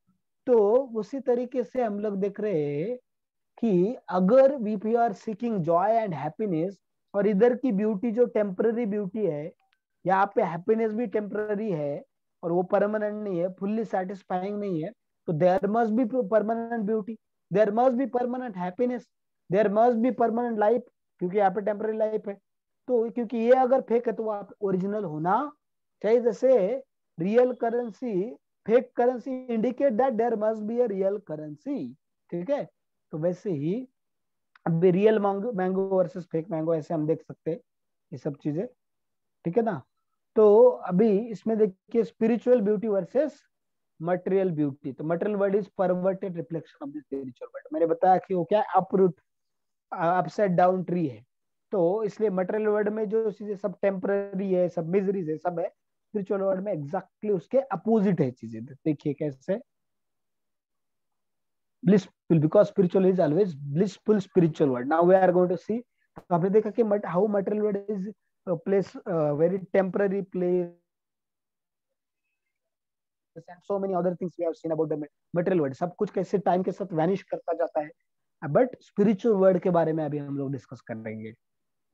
तो उसी तरीके से हम लोग देख रहे हैं कि अगर we are seeking joy and happiness, और इधर की ब्यूटी जो टेम्पररी ब्यूटी है, यहाँ पे हैप्पीनेस भी टेम्पररी है और वो परमानेंट नहीं है, फुल्ली सेटिस्फाइंग नहीं है, तो there must be permanent beauty, there must be permanent happiness, there must be permanent life, क्योंकि यहाँ पे टेम्पररी लाइफ है। तो क्योंकि ये अगर फेक है तो वो ओरिजिनल होना चाहिए। जैसे real currency, fake currency indicate that there must be a real currency, ठीक है। तो वैसे ही अभी real mango mango versus fake mango, ऐसे हम देख सकते हैं ये सब चीजें, ठीक है ना। तो अभी इसमें देखिए spiritual beauty versus material beauty. तो material world is perverted reflection of the spiritual world. मैंने बताया कि वो क्या है, अपरूट अपसाइड डाउन ट्री है। तो इसलिए मटेरियल वर्ड में जो चीजें सब टेम्पररी है, सब मिजरीज है, सब है, स्पिरिचुअल वर्ड में एग्जैक्टली उसके अपोजिट है चीजें। देखिए कैसे, blissful, because spiritual is always blissful spiritual word. Now we are going to see, तो आपने देखा कि how material word is place very temporary place, and so many other things we have seen about the material word, सब कुछ कैसे time के साथ vanish करता जाता है। बट स्पिरिचुअल वर्ड के बारे में अभी हम लोग डिस्कस करेंगे।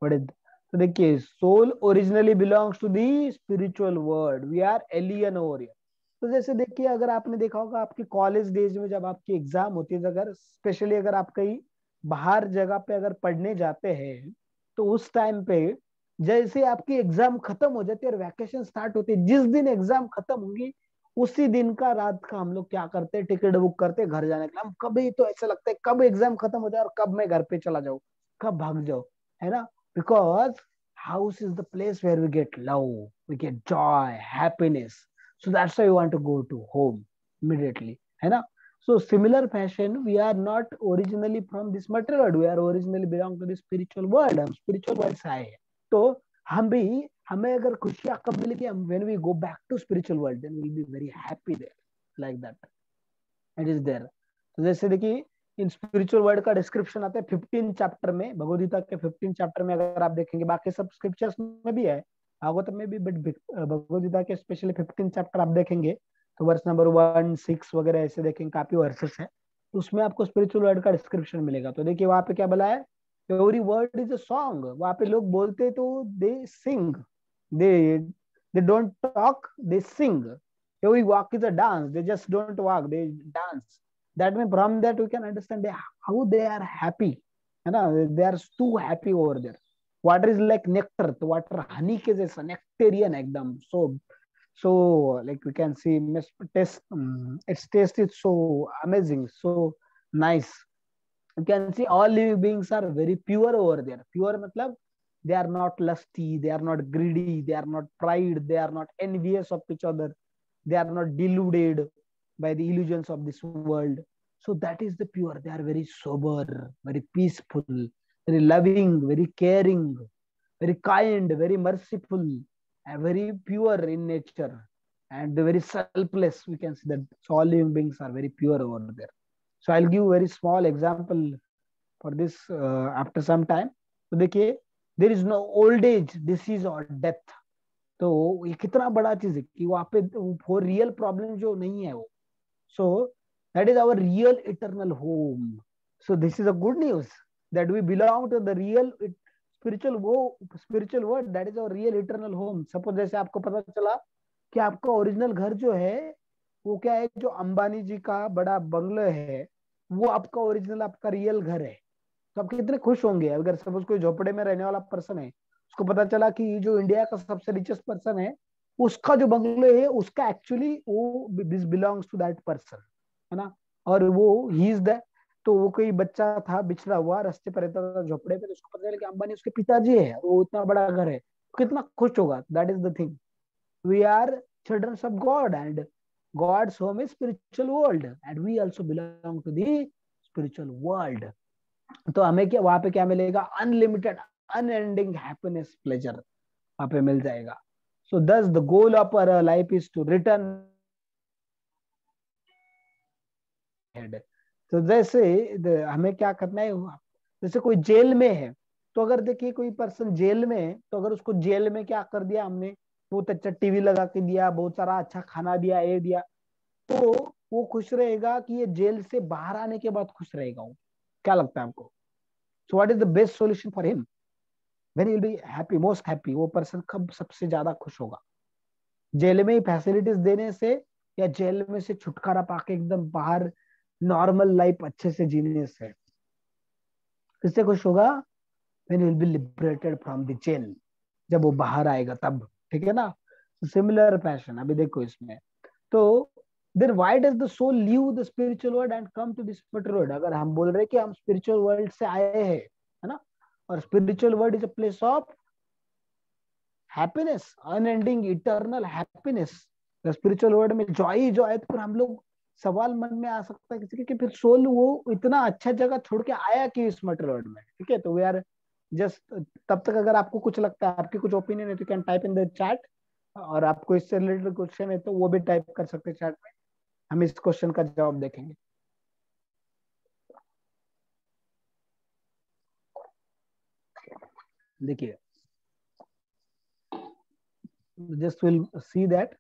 तो देखिए, soul originally belongs to the spiritual world, we are alien over here. तो जैसे देखिए, अगर आपने देखा होगा आपके कॉलेज डेज में जब आपकी एग्जाम होती है, अगर स्पेशली अगर आप कहीं बाहर जगह पे अगर पढ़ने जाते हैं, तो उस टाइम पे जैसे आपकी एग्जाम खत्म हो जाती है और वैकेशन स्टार्ट होती है, जिस दिन एग्जाम खत्म होंगी उसी दिन का रात का हम लोग क्या करते हैं, टिकट बुक करते हैं घर जाने के लिए। हम कभी तो ऐसा लगता है कब एग्जाम खत्म हो जाए और कब मैं घर पे चला जाऊं, कब भाग जाऊं, है ना। Because house is the place where we get love, we get joy, happiness. So that's why we want to go to home immediately, है ना। So similar fashion, we are not originally from this material world, we are originally belong to the spiritual world, हम spiritual world से आए हैं। तो हम भी, हमें अगर खुशियां कब मिलेगी, हम when we go back to spiritual world, then we'll be very happy there, like that it is there। तो जैसे देखिए, इन स्पिरिचुअल वर्ड का डिस्क्रिप्शन आता है 15 चैप्टर में, भगवद गीता के 15 चैप्टर में अगर आप देखेंगे, बाकी सब स्क्रिप्चर्स में भी है, भागवत में भी, बट भगवद गीता के स्पेशली 15 चैप्टर आप देखेंगे तो वर्स नंबर 1, 6 वगैरह ऐसे देखेंगे, काफी वर्सेस है, तो उसमें आपको स्पिरिचुअल वर्ड का डिस्क्रिप्शन मिलेगा। तो देखिए वहां पे क्या बोला है, every word is a song. वहां पे लोग बोलते तो they sing, they they don't talk, they sing. Every walk is a dance, they just don't walk, they dance. That means from that we can understand how they are happy, है ना, they are too happy over there। water is like nectar, तो water honey के जैसा nectarean एकदम, so like we can see taste, its taste is so amazing, so nice। you can see all living beings are very pure over there। pure मतलब they are not lusty, they are not greedy, they are not pride, they are not envious of each other, they are not deluded by the illusions of this world। so that is the pure, they are very sober, very peaceful, very loving, very caring, very kind, very merciful, and very pure in nature, and very selfless। we can see that all living beings are very pure over there। so I'll give very small example for this after some time। तो देखिए, there is no old age, disease or death। तो ये कितना बड़ा चीज है कि वहां पे फॉर रियल प्रॉब्लम जो नहीं है वो, so that is our real eternal home। so this is a good news that we belong to the real spiritual world, that is our real eternal home। suppose जैसे आपको पता चला कि आपका ओरिजिनल घर जो है वो क्या है, जो अंबानी जी का बड़ा बंगला है वो आपका ओरिजिनल, आपका रियल घर है, तो आप कितने खुश होंगे। अगर सपोज कोई झोपड़े में रहने वाला पर्सन है, उसको पता चला कि जो इंडिया का सबसे रिचेस्ट पर्सन है, उसका जो बंगले है उसका एक्चुअली वो this belongs to that person, है ना। और वो ही इज द, तो वो कोई बच्चा था बिछड़ा हुआ रास्ते पर रहता था झोपड़े पे, तो उसको पता चला कि अंबानी उसके पिताजी है, वो इतना बड़ा घर है, कितना खुश होगा। That is the thing, we are children of God and God's home is spiritual world and we also belong to the spiritual world। तो हमें क्या वहां पे क्या मिलेगा, अनलिमिटेड अनएंडिंग हैप्पीनेस, प्लेजर वहां पे मिल जाएगा। So thus the goal of our life is to return head. तो जैसे हमें क्या करना है, जैसे कोई जेल में है, तो अगर देखिए कोई पर्सन जेल में है, तो अगर उसको जेल में क्या कर दिया हमने, बहुत अच्छा टीवी लगा के दिया, बहुत सारा अच्छा खाना दिया, ये दिया, तो वो खुश रहेगा कि ये जेल से बाहर आने के बाद खुश रहेगा वो, क्या लगता है आपको? So what is the best solution for him? When he will be happy, most happy, वो पर्सन कब सबसे ज्यादा खुश होगा? जेल में ही फैसिलिटीज देने से, या जेल में से छुटकारा पाके एकदम बाहर नॉर्मल लाइफ अच्छे से जीने से? किससे खुश होगा? when he will be liberated from the jail, जब वो बाहर आएगा तब, ठीक है ना? सिमिलर पैशन अभी देखो इसमें। तो then why does the soul leave the spiritual world and come to this material world? अगर हम बोल रहे हैं कि हम स्पिरिचुअल वर्ल्ड से आए हैं, है ना, और spiritual world is a place of happiness, unending eternal happiness, spiritual world में जॉय ही जॉय, तो फिर हम लोग, सवाल मन में आ सकता है किसी के कि फिर सोल वो इतना अच्छा जगह छोड़ के आया कि इस मटेरियल वर्ल्ड में, ठीक है? तो वी आर जस्ट, तब तक अगर आपको कुछ लगता है, आपकी कुछ ओपिनियन है, तो can type in the chat, और आपको इससे रिलेटेड क्वेश्चन है तो वो भी टाइप कर सकते हैं चैट में, हम इस क्वेश्चन का जवाब देखेंगे। देखिए, जस्ट विल सी दैट।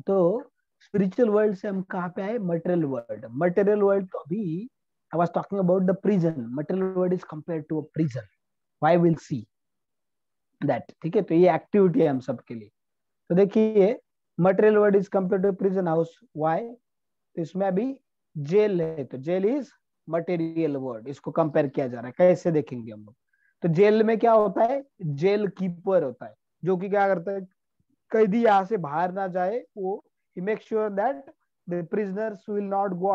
तो स्पिरिचुअल वर्ल्ड से हम कहाँ पे आए? Material world. मटेरियल वर्ल्ड तो अभी I was talking about the prison, material world is compared to a prison, why will see that, ठीक है? तो ये एक्टिविटी है हम सबके लिए। तो देखिए, material world is compared to prison house, why? तो इसमें अभी जेल है, तो जेल इज मटेरियल वर्ल्ड, इसको कंपेयर किया जा रहा है। कैसे देखेंगे हम लोग? तो जेल में क्या होता है? जेल कीपर होता है, जो कि क्या करता है, कैदी यहाँ से बाहर ना जाए, वो he makes sure that the prisoners will not go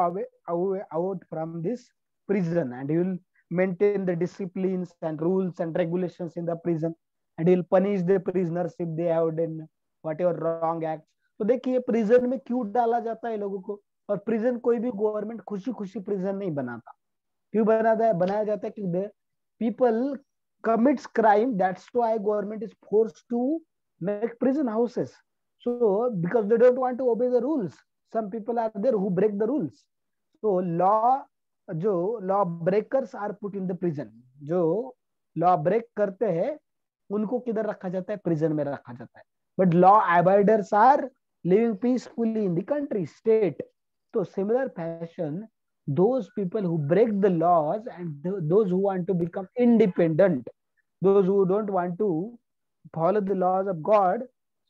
away out from this prison, and he will maintain the disciplines and rules and regulations in the prison, and he will punish the prisoners if they have done whatever wrong acts. तो देखिए, prison में क्यों डाला जाता है लोगों को? और प्रिजन कोई भी गवर्नमेंट खुशी खुशी प्रिजन नहीं बनाता। क्यों बनाया जाता है? कि people commits crime, that's why government is forced to make prison houses. So because they don't want to obey the rules, some people are there who break the rules. So law breakers are put in the prison. जो law break करते हैं उनको किधर रखा जाता है? Prison में रखा जाता है। But law abiders are living peacefully in the country, state. So similar fashion, those people who break the laws and those who want to become independent, those who don't want to follow the laws of God,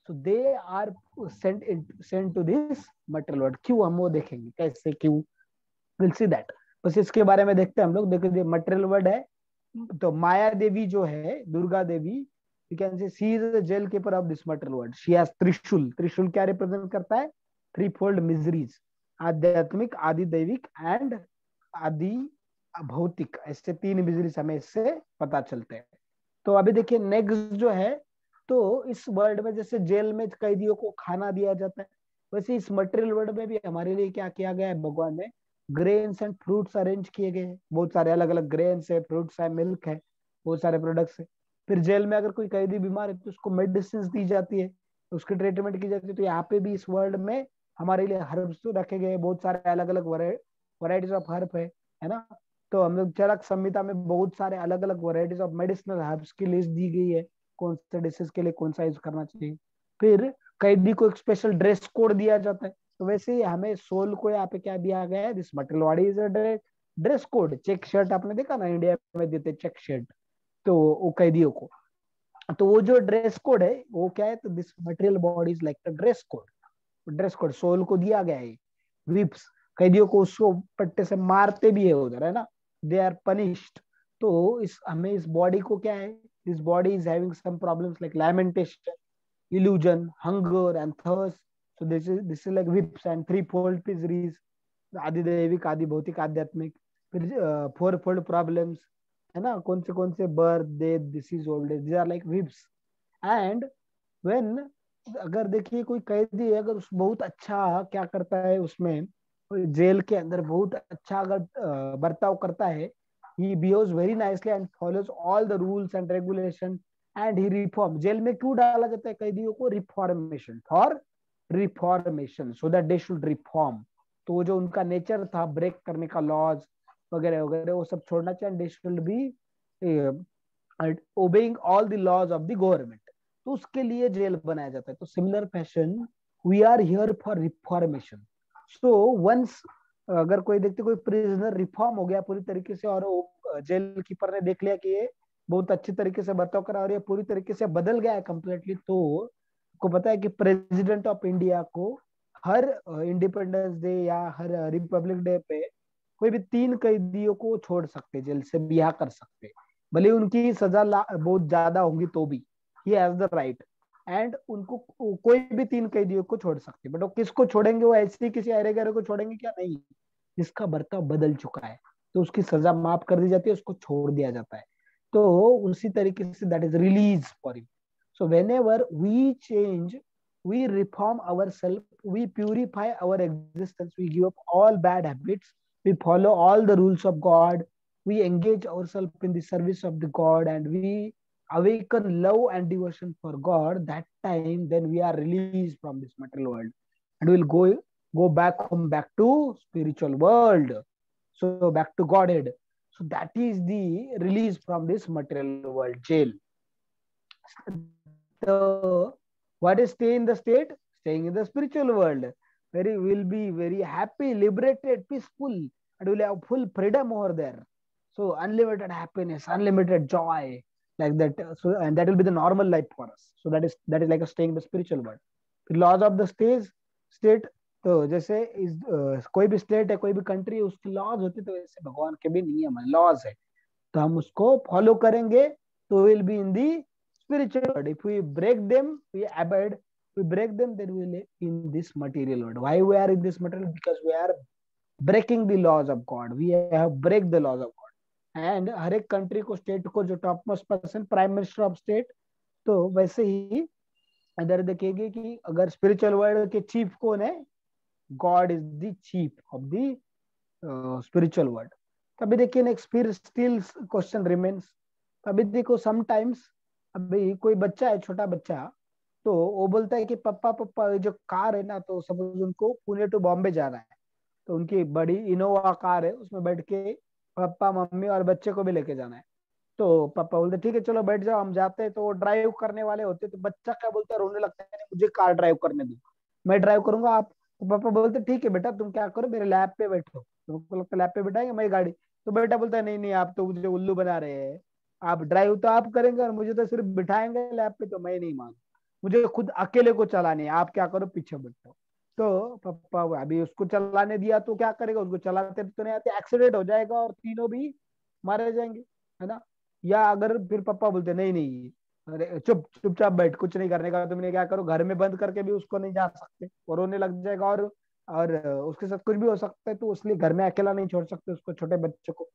so they are sent to this material world. क्यों? हम वो देखेंगे कैसे, क्यों, we'll see that. बस इसके बारे में देखते हैं हम लोग। देखो, मटेरियल वर्ल्ड है, तो माया देवी जो है, Durga Devi, you can say she is the jail keeper of this material world. She has त्रिशूल। त्रिशूल क्या रिप्रेजेंट करता है? थ्री फोल्ड मिजरीज, आध्यात्मिक, आदि दैविक एंड आदि भौतिक, ऐसे तीन मिजरीज हमें इससे पता चलते हैं। तो अभी देखिए नेक्स्ट जो है, तो इस वर्ल्ड में जैसे जेल में कैदियों को खाना दिया जाता है, वैसे इस मटेरियल वर्ल्ड में भी हमारे लिए क्या किया गया है? भगवान ने ग्रेन्स एंड फ्रूट्स अरेंज किए गए हैं। बहुत सारे अलग अलग ग्रेन्स है, फ्रूट्स है, मिल्क है, बहुत सारे प्रोडक्ट्स है। फिर जेल में अगर कोई कैदी बीमार है तो उसको मेडिसिन दी जाती है, उसकी ट्रीटमेंट की जाती है। तो यहाँ पे भी इस वर्ल्ड में हमारे लिए हर्ब्स तो रखे गए, बहुत सारे अलग अलग वैरायटीज ऑफ हर्ब है ना? तो हम लोग चरक संहिता में बहुत सारे अलग अलग वैरायटीज ऑफ मेडिसिनल हर्ब्स की लिस्ट दी गई है, कौन से डिसीज के लिए कौन सा यूज करना चाहिए। फिर कैदी को एक स्पेशल ड्रेस कोड दिया जाता है। तो वैसे ही हमें सोल को यहाँ पे क्या दिया गया है? This material body is a dress code. Check shirt आपने देखा ना, इंडिया में देते चेक शर्ट, तो वो कैदियों को, तो वो जो ड्रेस कोड है वो क्या है? तो this material body is like the dress code. Dress code soul को दिया गया है। विप्स, कैदियों को उसको पट्टे से मारते भी है उधर, है ना, दे आर पनिश्ड। तो हमें इस बॉडी को क्या है? This body is having some problems like lamentation, illusion, hunger and thirst. So this is like whips and threefold miseries, आदि दैविक, आदि भौतिक, आध्यात्मिक। फिर फोरफोल्ड प्रॉब्लम्स, है ना, कौन से birth, death, disease, old age, these are like whips. And when, अगर देखिए कोई कैदी अगर बहुत अच्छा क्या करता है उसमें, जेल के अंदर बहुत अच्छा अगर बर्ताव करता है, he behaves very nicely and follows all the rules and regulation and he reform. जेल में क्यों डाला जाता है कैदियों को? Reformation, for reformation, so that they should reform. तो जो उनका नेचर था ब्रेक करने का, लॉज वगैरह वगैरह, वो सब छोड़ना चाहिए। They should be obeying all the laws of the government. तो उसके लिए जेल बनाया जाता है। तो similar fashion, we are here for reformation. So once अगर कोई देखते कोई प्रिजनर रिफॉर्म हो गया पूरी तरीके से, और वो जेल कीपर ने देख लिया कि ये बहुत अच्छी तरीके से बर्ताव करा और ये पूरी तरीके से बदल गया है कम्प्लीटली, तो आपको पता है कि प्रेसिडेंट ऑफ इंडिया को हर इंडिपेंडेंस डे या हर रिपब्लिक डे पे कोई भी 3 कैदियों को छोड़ सकते, जेल से रिहा कर सकते, भले उनकी सजा बहुत ज्यादा होगी तो भी, he has the right. And उनको कोई भी 3 कैदियों को छोड़ सकते, बट वो किसको छोड़ेंगे, वो ऐसे ही किसी अरे गरे को छोड़ेंगे क्या? नहीं, जिसका बर्ताव बदल चुका है तो उसकी सजा माफ कर दी जाती है, उसको छोड़ दिया जाता है। तो उसी तरीके say that is release for him. So whenever we change, we reform ourselves, we purify our existence, we give up all bad habits, we follow all the rules of God, we engage ourselves in the service of the God, and we awaken love and devotion for God. That time, then we are released from this material world, and we'll go back home, back to spiritual world. So back to Godhead. So that is the release from this material world jail. The what is stay in the state? Staying in the spiritual world. Very will be very happy, liberated, peaceful, and will have full freedom over there. So unlimited happiness, unlimited joy, like that. So and that will be the normal life for us. So that is like a staying in the spiritual world. The laws of the state, तो जैसे कोई भी state है, कोई भी country है, उसकी laws होती है, तो वैसे भगवान के भी नियम है, लॉज है, तो हम उसको फॉलो करेंगे तो will be in the spiritual world. If we break them, we abide. We break them, then we live in this material world. Why we are in this material? Because we are breaking the laws of God. We have break the laws of God. And हर एक country को, state को, जो top most person prime minister of state, तो वैसे ही इधर देखेंगे कि अगर स्पिरिचुअल वर्ल्ड के चीफ कौन है, God is the chief of the spiritual world. तभी देखिए नेक्स्ट फिर स्टिल क्वेश्चन रिमेन्स। तभी देखो समटाइम्स अभी कोई बच्चा है, छोटा बच्चा, तो वो बोलता है कि पप्पा पप्पा जो कार है ना, तो सपोज उनको पुणे टू बॉम्बे जाना है, तो उनकी बड़ी इनोवा कार है, उसमें बैठ के पापा मम्मी और बच्चे को भी लेके जाना है। तो पापा बोलते ठीक है चलो बैठ जाओ हम जाते हैं, तो वो ड्राइव करने वाले होते, तो बच्चा क्या बोलता है, रोने लगता है, नहीं मुझे कार ड्राइव करने दो, मैं ड्राइव करूंगा, आप। तो पापा बोलते ठीक है बेटा तुम क्या करो, मेरे लैब पे बैठो, तुमको लगता है लैब पे बैठाएंगे मैं गाड़ी, तो बेटा बोलता है नहीं नहीं आप तो मुझे उल्लू बना रहे हैं, आप ड्राइव तो आप करेंगे और मुझे तो सिर्फ बिठाएंगे लैब पे, तो मैं नहीं मानू, मुझे खुद अकेले को चलानी है, आप क्या करो पीछे बैठो। तो पापा अभी उसको चलाने दिया तो क्या करेगा, उसको चलाते तो नहीं आते, एक्सीडेंट हो जाएगा और तीनों भी मारे जाएंगे, है ना। या अगर फिर पापा बोलते नहीं नहीं, अरे चुपचाप बैठ, कुछ नहीं करने का, तुमने क्या करो, घर में बंद करके भी उसको नहीं जा सकते, वो रोने लग जाएगा, और उसके साथ कुछ भी हो सकता है, तो इसलिए घर में अकेला नहीं छोड़ सकते उसको, छोटे बच्चे को।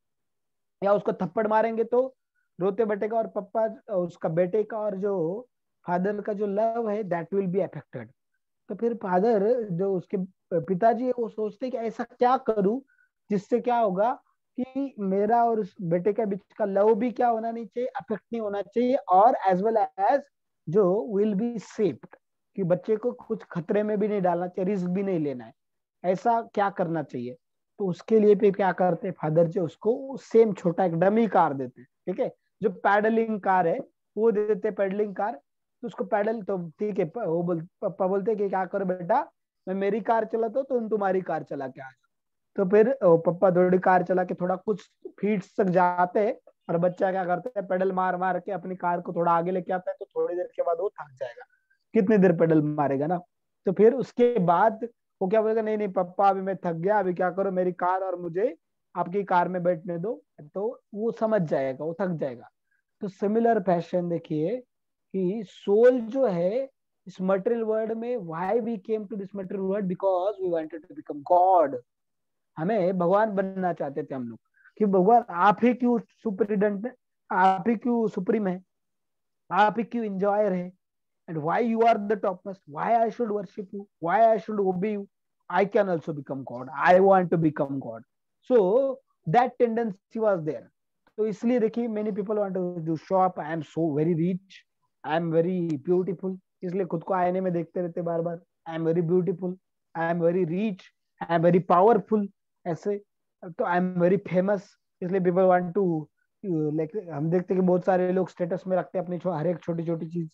या उसको थप्पड़ मारेंगे तो रोते बैठेगा, और पापा उसका बेटे का और जो फादर का जो लव है दैट विल बी अफेक्टेड। तो फिर फादर जो उसके पिताजी है, वो सोचते कि ऐसा क्या करूं जिससे क्या होगा कि मेरा और उस बेटे के बीच का लव भी क्या होना नहीं चाहिए, अफेक्ट नहीं होना चाहिए, और एज वेल एज जो विल बी सेफ, कि बच्चे को कुछ खतरे में भी नहीं डालना चाहिए, रिस्क भी नहीं लेना है, ऐसा क्या करना चाहिए। तो उसके लिए फिर क्या करते फादर जी, उसको सेम छोटा एक डमी कार देते, ठीक है, जो पैडलिंग कार है वो दे देते, पैडलिंग कार। तो उसको पैडल तो ठीक है, वो पापा बोलते कि क्या करो बेटा, मैं मेरी कार चलाता हूँ, तुम तुम्हारी कार चला के आ जाओ। तो फिर पापा थोड़ी कार चला के थोड़ा कुछ फीट तक जाते हैं, और बच्चा क्या करता है, पेडल मार मार के अपनी कार को थोड़ा आगे लेके आता है, तो थोड़ी देर के बाद वो थक जाएगा, कितनी देर पेडल मारेगा ना। तो फिर उसके बाद वो क्या बोलेगा, नहीं नहीं पापा अभी मैं थक गया, अभी क्या करो मेरी कार और मुझे आपकी कार में बैठने दो, तो वो समझ जाएगा, वो थक जाएगा। तो सिमिलर फैशन देखिए कि सोल जो है इस मटेरियल वर्ल्ड में, why we came to this material world, because we wanted to become God. हमें भगवान बनना चाहते थे हम लोग, कि भगवान आप ही क्यों सुपरिटेंडेंट है, आप ही क्यों सुप्रीम है, आप ही क्यों इंजॉयर है, and why you are the topmost, why I should worship you, why I should obey you, I can also become God, I want to become God. So that tendency was there. तो इसलिए देखिए many people want to show up, I am so very rich, I am very beautiful, इसलिए खुद को आईने में देखते रहते बार बार, I am very beautiful, I am very rich, I am very powerful, ऐसे। तो I am very famous, इसलिए people want to like, हम देखते हैं कि बहुत सारे लोग स्टेटस में रखते हैं अपनी हर एक छोटी छोटी चीज,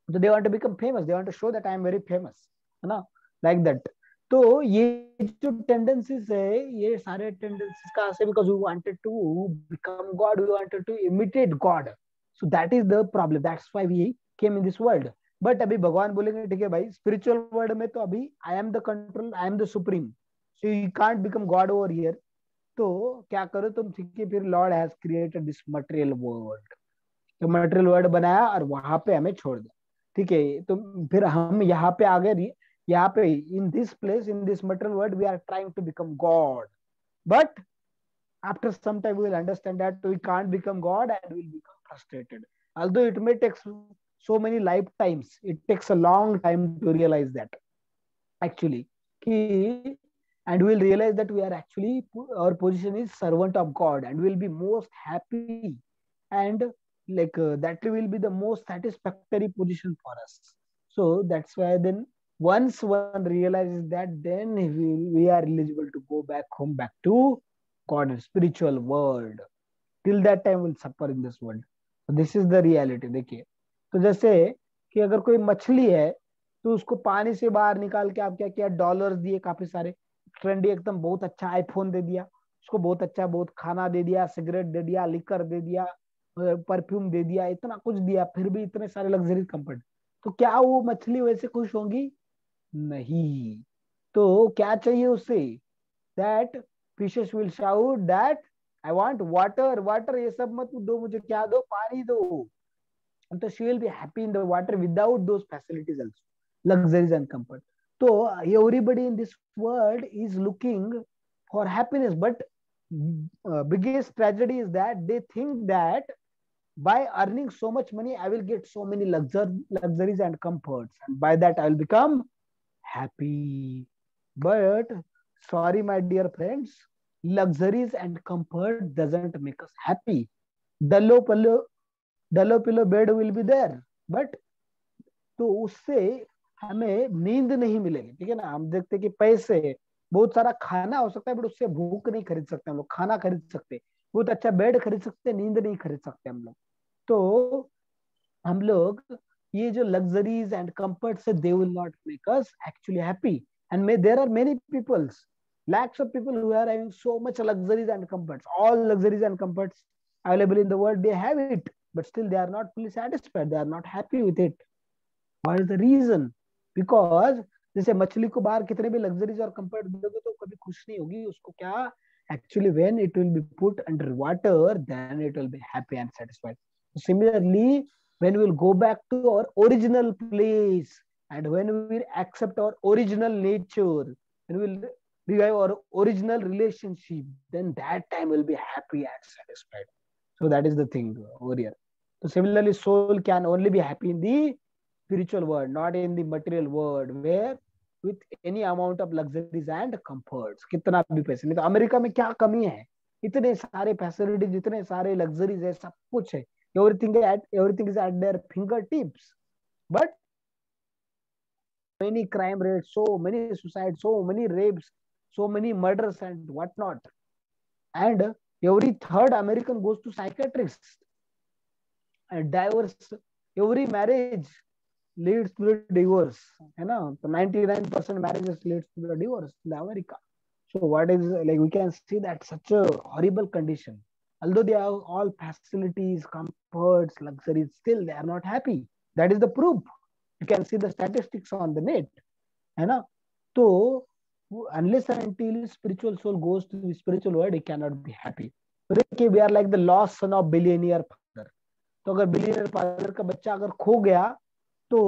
so they want to become famous, they want to show that I am very famous, है ना, like that. तो ये जो टेंडेंसीज है, ये सारे टेंडेंसीज कहाँ से, because we wanted to become God, we wanted to imitate God, so that is the problem, that's why we came in this world. But अभी भगवान बोलेंगे ठीक है भाई, स्पिरिचुअल वर्ल्ड में तो अभी I am the control, I am the supreme, so you can't become God over here. तो क्या करो तुम, ठीक है, फिर Lord has created this material world, तो मटेरियल वर्ल्ड बनाया और वहां पे हमें छोड़ दिया. ठीक है, तो फिर हम यहाँ पे आ गए, यहाँ पे in this place, in this material world we are trying to become God. But after some time we will understand that we can't become god and we will become frustrated, although it may take so many lifetimes, it takes a long time to realize that actually ki, and we will realize that we are actually, our position is servant of god, and we will be most happy, and like that will be the most satisfactory position for us. So that's why then once one realizes that, then we are eligible to go back home, back to god, spiritual world. Till that time we'll suffer in this world. So this is the reality. देखिए, तो जैसे कि अगर कोई मछली है, तो उसको पानी से बाहर निकाल के आप क्या किया, डॉलर्स दिए काफी सारे, ट्रेंडी एकदम बहुत अच्छा आईफोन दे दिया उसको, बहुत अच्छा बहुत खाना दे दिया, सिगरेट दे दिया, लिकर दे दिया, परफ्यूम दे दिया, इतना कुछ दिया, फिर भी इतने सारे लग्जरी कंफर्ट, तो क्या वो मछली वैसे खुश होंगी? नहीं. तो क्या चाहिए उससे? That fishes will shout that I want water, water, ये सब मत दो मुझे, क्या दो? पानी दो. तो she will be happy in the water without those facilities also, luxuries and comfort. So everybody in this world is looking for happiness, but biggest tragedy is that they think that by earning so much money I will get so many luxuries and comforts, and by that I will become happy. But sorry my dear friends, luxuries and comfort doesn't make us happy. Dallo pallo, डलो pillow bed will be there, but तो उससे हमें नींद नहीं मिलेगी. ठीक है ना, हम देखते कि पैसे, बहुत सारा खाना हो सकता है, बट उससे भूख नहीं खरीद सकते हम लोग. खाना खरीद सकते, बहुत अच्छा बेड खरीद सकते, नींद नहीं खरीद सकते हम लोग. तो हम लोग ये जो लग्जरीज एंड कंफर्ट से, they will not make us actually happy. And there are many peoples, lakhs of people who are having so much luxuries and comforts, all luxuries and comforts available in the world, they have it, but still they are not fully satisfied, they are not happy with it. What is the reason? Because जैसे मछली को बाहर कितने भी luxuries और comfort दोगे तो कभी खुश नहीं होगी. उसको क्या, actually when it will be put under water, then it will be happy and satisfied. Similarly, when we will go back to our original place, and when we will accept our original nature, and we will revive our original relationship, then that time will be happy and satisfied. So that is the thing over here. So similarly, soul can only be happy in the spiritual world, not in the material world, where with any amount of luxuries and comforts. कितना भी पैसे, नहीं तो America में क्या कमी है, इतने सारे फैसिलिटीज, इतने सारे लग्जरीज है, सब कुछ है, everything is at their fingertips, but many crime rates, so many suicides, so many rapes, so many murders and whatnot, and every third American goes to psychiatrist, and divorce, every marriage leads to the divorce, है ना, तो 99% marriages leads to the divorce in America. So what is, like, we can see that such a horrible condition, although they have all facilities, comforts, luxuries, still they are not happy. That is the proof. You can see the statistics on the net, है ना. तो unless and until spiritual soul goes to the spiritual world, he cannot be happy. तो देखिए, we are like the lost son of billionaire father. तो अगर billionaire father का बच्चा अगर खो गया, तो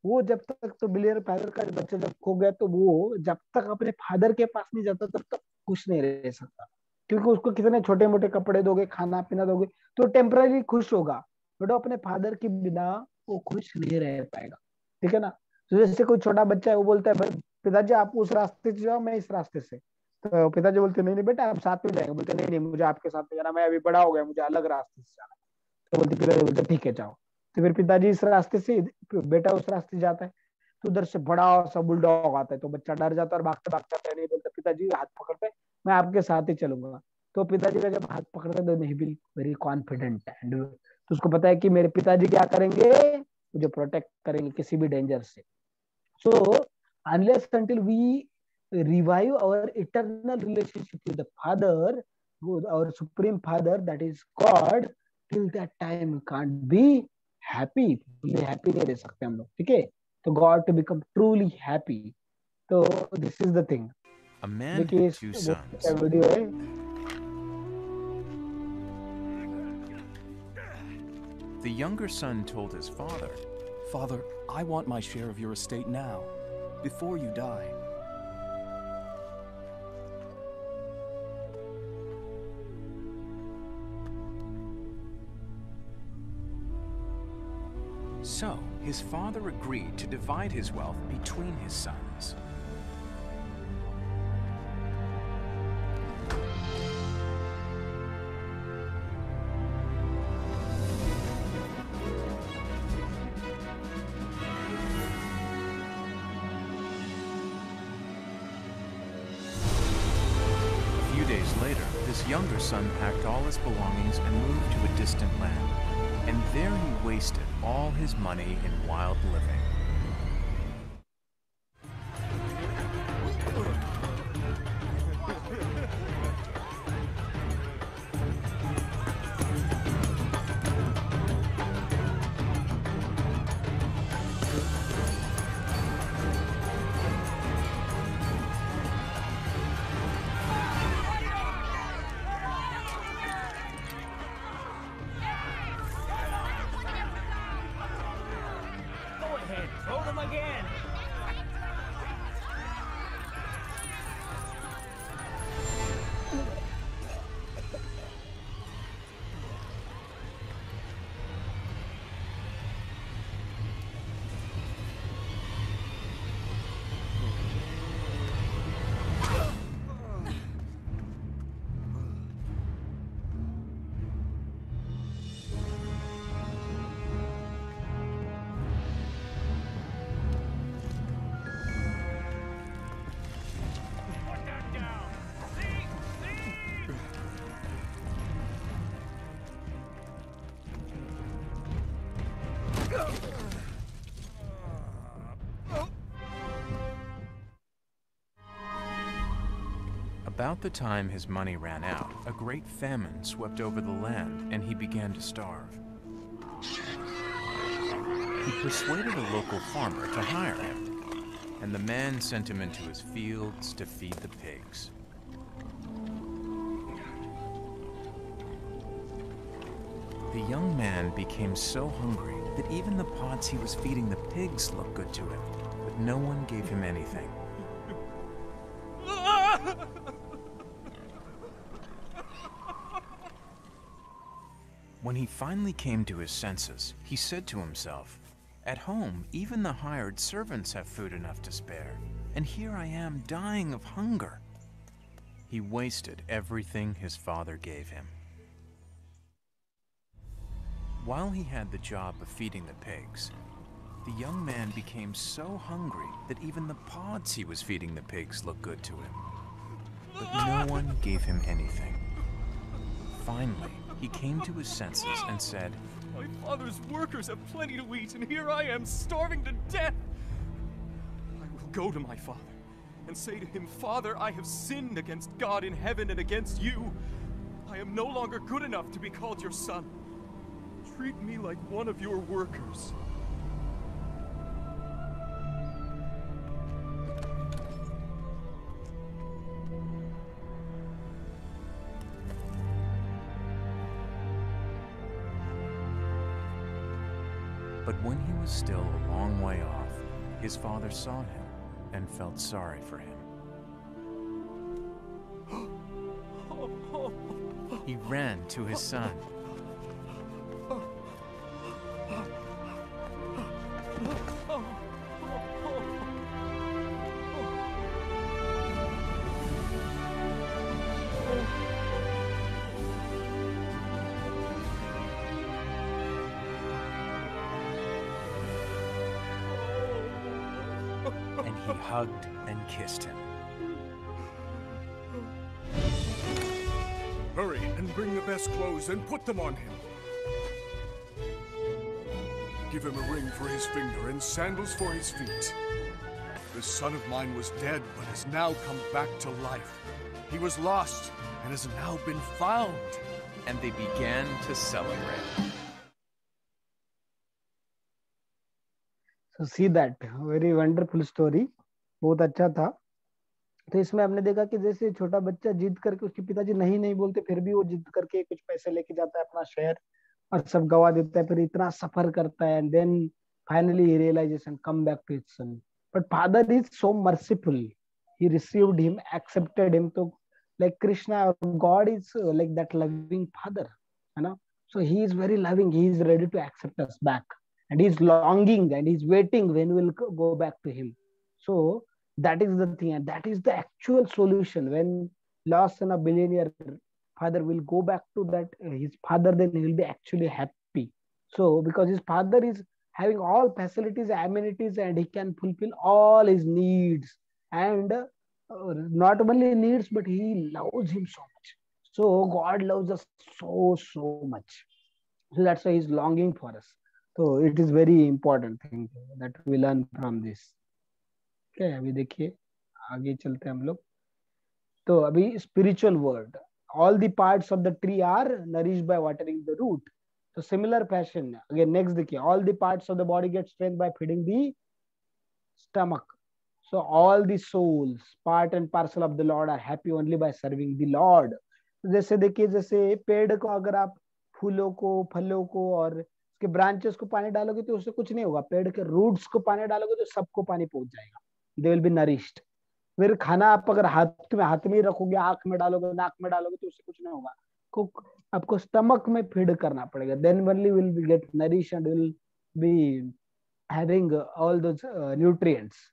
वो जब तक, तो बिलियनर फादर का बच्चा जब खो गया, तो वो जब तक अपने फादर के पास नहीं जाता तब तक खुश नहीं रह सकता, क्योंकि उसको कितने छोटे मोटे कपड़े दोगे, खाना पीना दोगे, तो टेम्पररी खुश होगा, बट अपने फादर के बिना वो खुश नहीं रह पाएगा. ठीक है ना. तो जैसे कोई छोटा बच्चा है, वो बोलता है भाई पिताजी आप उस रास्ते से जाओ, मैं इस रास्ते से, तो पिताजी बोलते नहीं नहीं बेटा आप साथ में जाएंगे, बोलते नहीं नहीं मुझे आपके साथ में जाना, मैं अभी बड़ा हो गया, मुझे अलग रास्ते से जाना. तो बोलते पिताजी बोलते ठीक है जाओ. तो फिर पिताजी इस रास्ते से, बेटा उस रास्ते जाता है, तो उधर से बड़ा सा बुलडॉग आता है, तो बच्चा डर जाता है और भागते भागते आता है, नहीं बोलता पिताजी हाथ पकड़ते, मैं आपके साथ ही चलूंगा. तो पिताजी का जब हाथ पकड़ते तो नहीं भी वेरी कॉन्फिडेंट एंड, तो उसको पता है कि मेरे पिताजी क्या करेंगे, मुझे प्रोटेक्ट करेंगे किसी भी डेंजर से. So unless until we revive our eternal relationship with the Father, our Supreme Father, that is God. Till that time we can't be happy, fully happy नहीं रह सकते हम लोग, ठीक है? तो God to become truly happy. तो this is the thing. A man देखिए had इस two वो sons. क्या वीडियो है? The younger son told his father, Father, I want my share of your estate now, before you die. So his father agreed to divide his wealth between his sons. A few days later, his younger son packed all his belongings and moved to a distant land. And there he wasted all his money in wild living. About the time his money ran out, a great famine swept over the land and he began to starve. He persuaded a local farmer to hire him, and the man sent him into his fields to feed the pigs. The young man became so hungry that even the pods he was feeding the pigs looked good to him, but no one gave him anything. When he finally came to his senses, he said to himself, "At home, even the hired servants have food enough to spare, and here I am dying of hunger." He wasted everything his father gave him. While he had the job of feeding the pigs, the young man became so hungry that even the pods he was feeding the pigs looked good to him. But no one gave him anything. Finally, he came to his senses and said, My father's workers have plenty to eat, and here I am starving to death. I will go to my father and say to him, Father, I have sinned against God in heaven and against you. I am no longer good enough to be called your son. Treat me like one of your workers. But when he was still a long way off, his father saw him and felt sorry for him. He ran to his son. And he hugged and kissed him. Hurry and bring the best clothes and put them on him. Give him a ring for his finger and sandals for his feet. This son of mine was dead, but has now come back to life. He was lost and has now been found. And they began to celebrate. So see that, very wonderful story. बहुत अच्छा था. तो इसमें हमने देखा कि जैसे छोटा बच्चा जिद करके, उसके पिताजी नहीं नहीं बोलते, फिर भी वो जिद करके कुछ पैसे लेके जाता है अपना शहर और सब गवा देता है, फिर इतना सफर करता है, and then finally he realizes and come back to his son. But father is so merciful, he received him, accepted him. तो like Krishna or God is like that loving father, you know. So he is very loving, he is ready to accept us back, and he is longing and he is waiting when we will go back to him. So that is the thing, and that is the actual solution. When lost son of billionaire father will go back to that his father, then he will be actually happy. So because his father is having all facilities, amenities, and he can fulfill all his needs, and not only needs, but he loves him so much. So God loves us so much. So that's why he's longing for us. So it is very important thing that we learn from this. Okay, अभी देखिए आगे चलते हैं हम लोग. तो अभी spiritual word, all the parts of the tree are nourished by watering the root. So similar fashion, again next देखिए, all the parts of the body get strength by feeding the stomach. So all the souls, part and parcel of the Lord, are happy only by serving the Lord. जैसे देखिए, जैसे पेड़ को अगर आप फूलों को, फलों को और उसके ब्रांचेस को पानी डालोगे तो उससे कुछ नहीं होगा. पेड़ के रूट्स को पानी डालोगे तो सबको पानी पहुंच जाएगा. They will be nourished. फिर खाना आप अगर हाथ में रखोगे, आंख में डालोगे, नाक में डालोगे तो उससे कुछ नहीं होगा. आपको स्टमक में फीड करना पड़ेगा. Then only will be get nourished and will be having all those nutrients.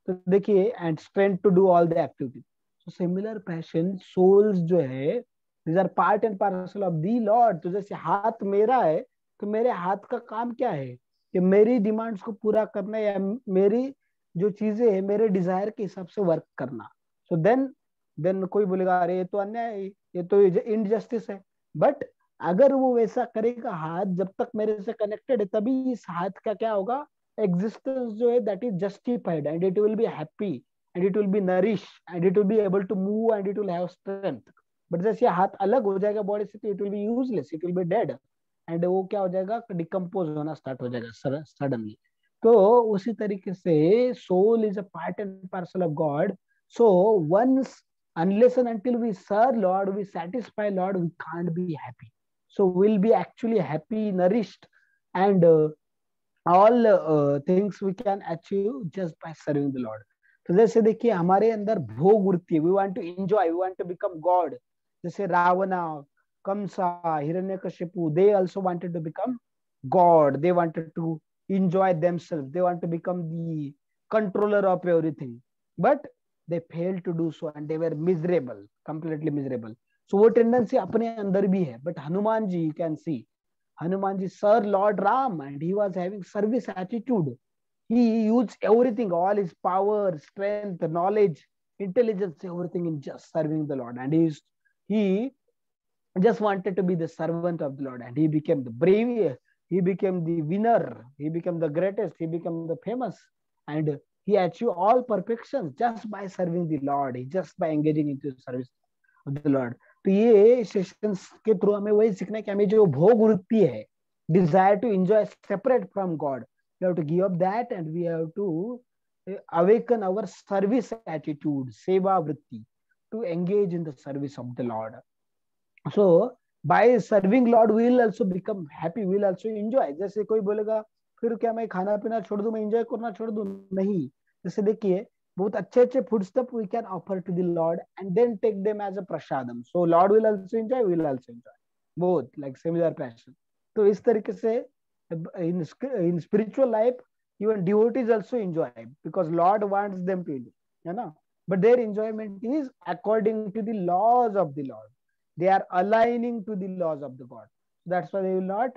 तो देखिए, and strength to do all the activity. So similar fashion souls जो है, these are part and parcel of the Lord. तो जैसे हाथ मेरा है, तो मेरे हाथ का काम क्या है कि मेरी डिमांड्स को पूरा करना, या मेरी जो चीजें है मेरे डिजायर के हिसाब से वर्क करना. सो देन कोई बोलेगा अरे ये तो अन्याय है, ये तो इनजस्टिस है. बट अगर वो वैसा करेगा हाथ, जब तक मेरे से कनेक्टेड है, तभी इस हाथ का क्या होगा, existence जो है that is justified, and it will be happy, and it will be nourished, and it will be able to move, and it will have strength. but जैसे हाथ अलग हो जाएगा बॉडी से, तो it will be useless, it will be dead, and वो क्या हो जाएगा, डिकम्पोज होना स्टार्ट हो जाएगा सडनली. तो उसी तरीके से soul is a part and parcel of God. So once, unless and until we serve Lord, we satisfy Lord, we can't be happy. So we'll be actually happy, nourished, and all things we can achieve just by serving the Lord. तो जैसे देखिए हमारे अंदर भोग वृत्ति है, we want to enjoy, we want to become God. जैसे रावणा, कंसा, Hiranyakashipu, they also wanted to become God. They wanted to enjoy themselves. They want to become the controller of everything. But they failed to do so, and they were miserable, completely miserable. So वो tendency अपने अंदर भी है. But Hanuman ji, you can see, Hanuman ji served Lord Ram, and he was having service attitude. He used everything, all his power, strength, knowledge, intelligence, everything in just serving the Lord. And he just wanted to be the servant of the Lord, and he became the brave, he became the winner, he became the greatest, he became the famous, and he achieved all perfections just by serving the Lord, just by engaging into the service of the Lord. तो ये sessions के through हमें वही सीखना है कि हमें जो भोग वृत्ति है, desire to enjoy separate from God, we have to give up that, and we have to awaken our service attitude, seva vritti, to engage in the service of the Lord. So by serving Lord, we will also become happy, we will also enjoy. जैसे कोई बोलेगा फिर क्या मैं खाना पीना छोड़ दूं, मैं एंजॉय करना छोड़ दूं? नहीं. जैसे देखिए बहुत अच्छे अच्छे food stuff we can offer to the Lord and then take them as a prasadam. So Lord will also enjoy, we will also enjoy. Both like similar passion. तो इस तरीके से in spiritual life, even devotees also enjoy, because Lord wants them to enjoy, है ना? But their enjoyment is according to the laws of the Lord. They are aligning to the laws of the God. That's why they will not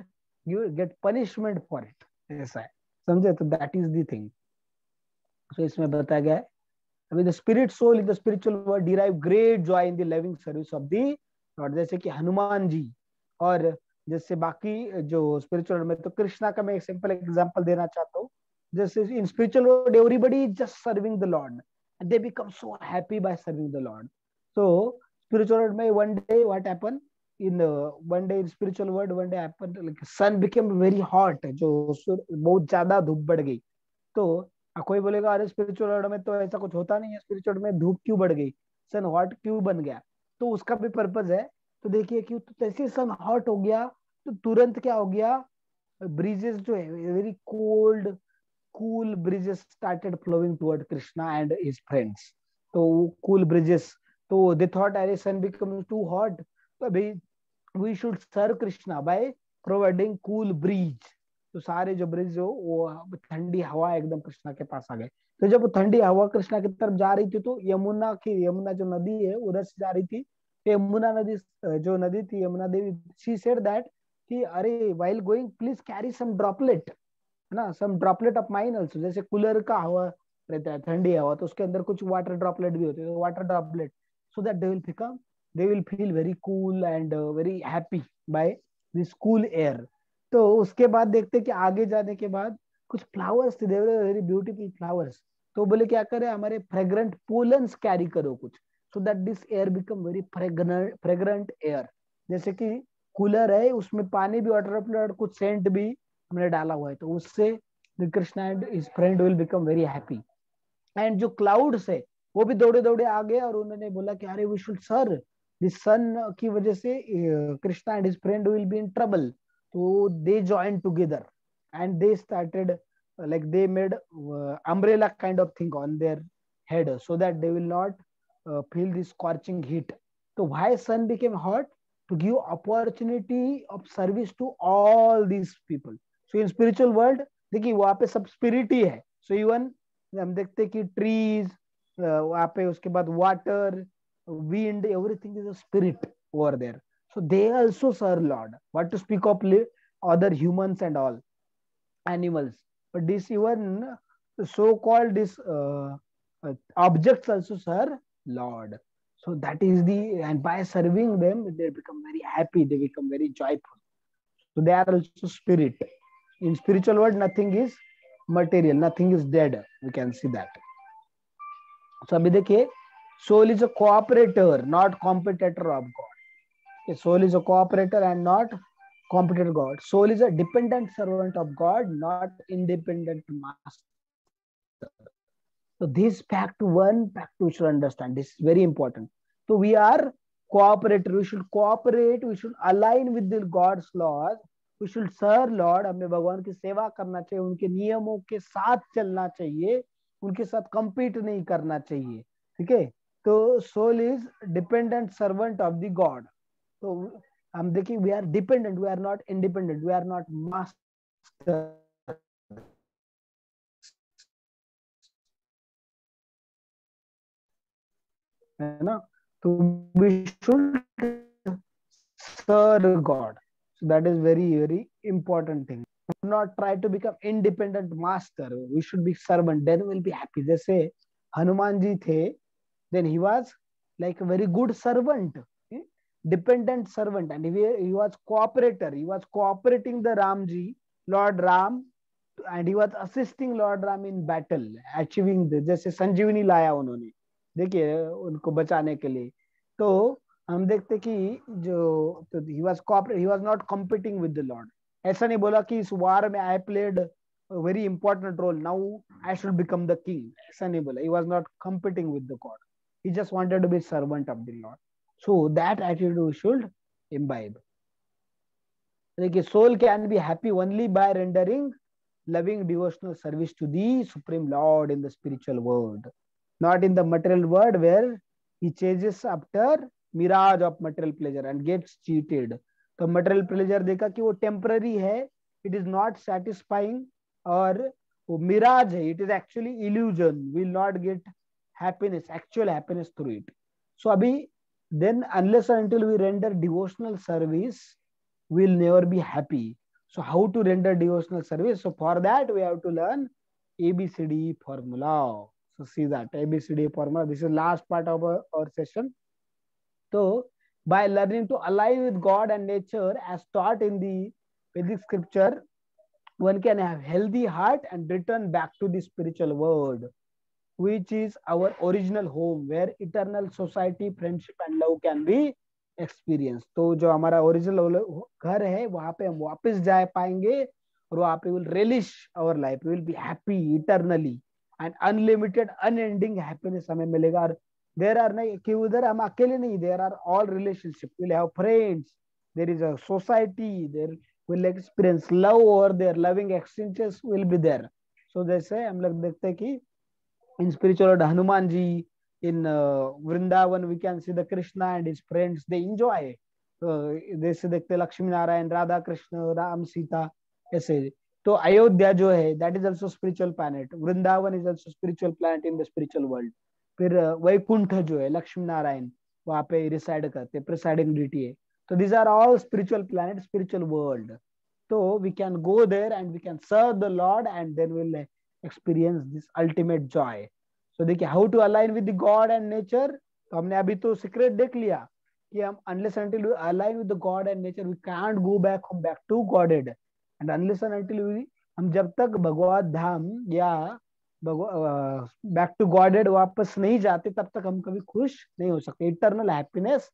get punishment for it. ऐसा है, समझे? तो that is the thing. So इसमें बताया गया है, I mean, the spirit soul in the spiritual world derive great joy in the loving service of the Lord. जैसे कि हनुमान जी, और जैसे बाकी जो स्पिरिचुअल में, तो कृष्णा का मैं एक सिंपल एग्जांपल देना चाहता हूँ Just in spiritual world, everybody is just serving the Lord, and they become so happy by serving the Lord. So spiritual world may one day what happened in one day in spiritual world, one day happened like sun became very hot, जो बहुत ज्यादा धूप बढ़ गई. तो कोई बोलेगा अरे स्पिरिचुअल वर्ल्ड में तो ऐसा कुछ होता नहीं है, स्पिरिचुअल में धूप क्यों बढ़ गई, सन हॉट क्यों बन गया. तो उसका भी पर्पज है. तो देखिए कि जैसे सन हॉट हो गया तो तुरंत क्या हो गया, ब्रिजेस जो है very cold cool bridges started flowing toward Krishna and his friends. तो cool bridges, तो they thought अरे sun becoming too hot, तो अभी we should serve Krishna by providing cool breeze. तो सारे जो ब्रिज हो वो ठंडी हवा एकदम कृष्णा के पास आ गए. तो जब ठंडी हवा कृष्णा की तरफ जा रही थी तो यमुना जो नदी है उधर से जा रही थी. तो यमुना नदी जो नदी थी यमुना देवी, she said that कि अरे while going please carry some droplet, है ना, सम ड्रॉपलेट ऑफ माइन ऑल्सो. जैसे कूलर का हवा रहता है ठंडी हवा, तो उसके अंदर कुछ वाटर ड्रॉपलेट भी होते हैं, water droplet, so that they will feel very cool and very happy by this cool air. तो उसके बाद देखते कि आगे जाने के बाद कुछ फ्लावर्स थे, वेरी ब्यूटीफुल फ्लावर्स. तो बोले क्या करे, हमारे फ्रेग्रेंट पोलन्स कैरी करो कुछ, so that this air become very fragrant air. जैसे कि कूलर है उसमें पानी भी वाटर ड्रॉपलेट कुछ सेंट भी हमने डाला हुआ है, तो उससे Krishna and his friend will become very happy. And जो क्लाउड्स है वो भी दौड़े दौड़े आ गए और उन्होंने बोला कि अरे we should sir this son की वजह से Krishna and his friend will be in trouble. तो they join together and they started like they made umbrella kind of thing on their head so that they will not feel this scorching heat. So why sun became hot? To give opportunity of service to all these people. So in spiritual world देखिए वहां पे सब spirit ही है. So even हम देखते कि trees वहां पे, उसके बाद water, wind, everything is a spirit over there. So they also serve Lord. What to speak of other humans and all animals. But this even so-called this objects also serve Lord. So that is and by serving them, they become very happy, they become very joyful. So they are also spirit. In spiritual world, nothing is material, nothing is dead. We can see that. So अभी देखिए, soul is a cooperator, not competitor of God. Okay, soul is a cooperator and not competitor God. Soul is a dependent servant of God, not independent master. So this fact we should understand. This is very important. So we are cooperator. We should cooperate. We should align with the God's laws. We should serve Lord. हमें भगवान की सेवा करना चाहिए, उनके नियमों के साथ चलना चाहिए, उनके साथ compete नहीं करना चाहिए. ठीक है. तो soul is dependent servant of the God. तो हम देखिए we are dependent, we are not independent, we are not master. है ना. तो we should serve God. So that is very important thing. Do not try to become independent master. We should be servant. Then we'll be happy. जैसे हनुमान जी थे, then he was like a very good servant, dependent servant, and he was cooperator. He was cooperating the Ramji, Lord Ram, and he was assisting Lord Ram in battle, achieving the, जैसे संजीवनी लाया उन्होंने, देखिए उनको बचाने के लिए. तो हम देखते कि जो तो he was cooperating, he was not competing with the Lord. ऐसा नहीं बोला कि इस वार में I played a very important role, now I should become the king. ऐसा नहीं बोला. He was not competing with the God. He just wanted to be servant of the Lord. So that attitude we should imbibe. देखिए soul can be happy only by rendering loving devotional service to the Supreme Lord in the spiritual world, not in the material world where he chases after mirage of material pleasure and gets cheated. तो material pleasure देखा कि वो temporary है, it is not satisfying, और वो mirage है, it is actually illusion, will not get happiness, actual happiness through it. So अभी then unless and until we render devotional service, we will never be happy. So how to render devotional service? So for that we have to learn ABCD formula. So see that ABCD formula. This is last part of our session. So by learning to align with God and nature as taught in the Vedic scripture, one can have healthy heart and return back to the spiritual world, which is our original home, where eternal society, friendship and love can be experienced. तो जो हमारा original घर है वहां पे हम वापस जा पाएंगे और वहां पे will relish our life, we will be happy eternally and unlimited unending happiness हमें मिलेगा. और there are नहीं कि उधर हम अकेले नहीं, there are all relationship, we'll have friends, there is a society, there will experience love over there, loving exchanges will be there. So जैसे हम लोग देखते हैं कि in spiritual world, Hanuman ji, in Vrindavan we can see the Krishna and his friends, they enjoy. जैसे देखते लक्ष्मी नारायण, राधा कृष्ण, राम सीता ऐसे. तो अयोध्या जो है that is also spiritual planet. Vrindavan is also spiritual planet in the spiritual world. फिर वैकुंठ जो है लक्ष्मी नारायण वहां पे रिसाइड करते, प्रिसाइडिंग डिटी है. तो these are all spiritual planet, spiritual world. So we can go there and we can serve the Lord and then we'll experience this ultimate joy. So देखिए how to align with the God and nature. तो हमने अभी तो secret देख लिया कि हम unless until we align with the God and nature we can't go back to Godhead. And unless and until we हम जब तक भगवत धाम या बैक टू गॉडेड वापस नहीं जाते तब तक हम कभी खुश नहीं हो सकते, इटर्नल हैप्पीनेस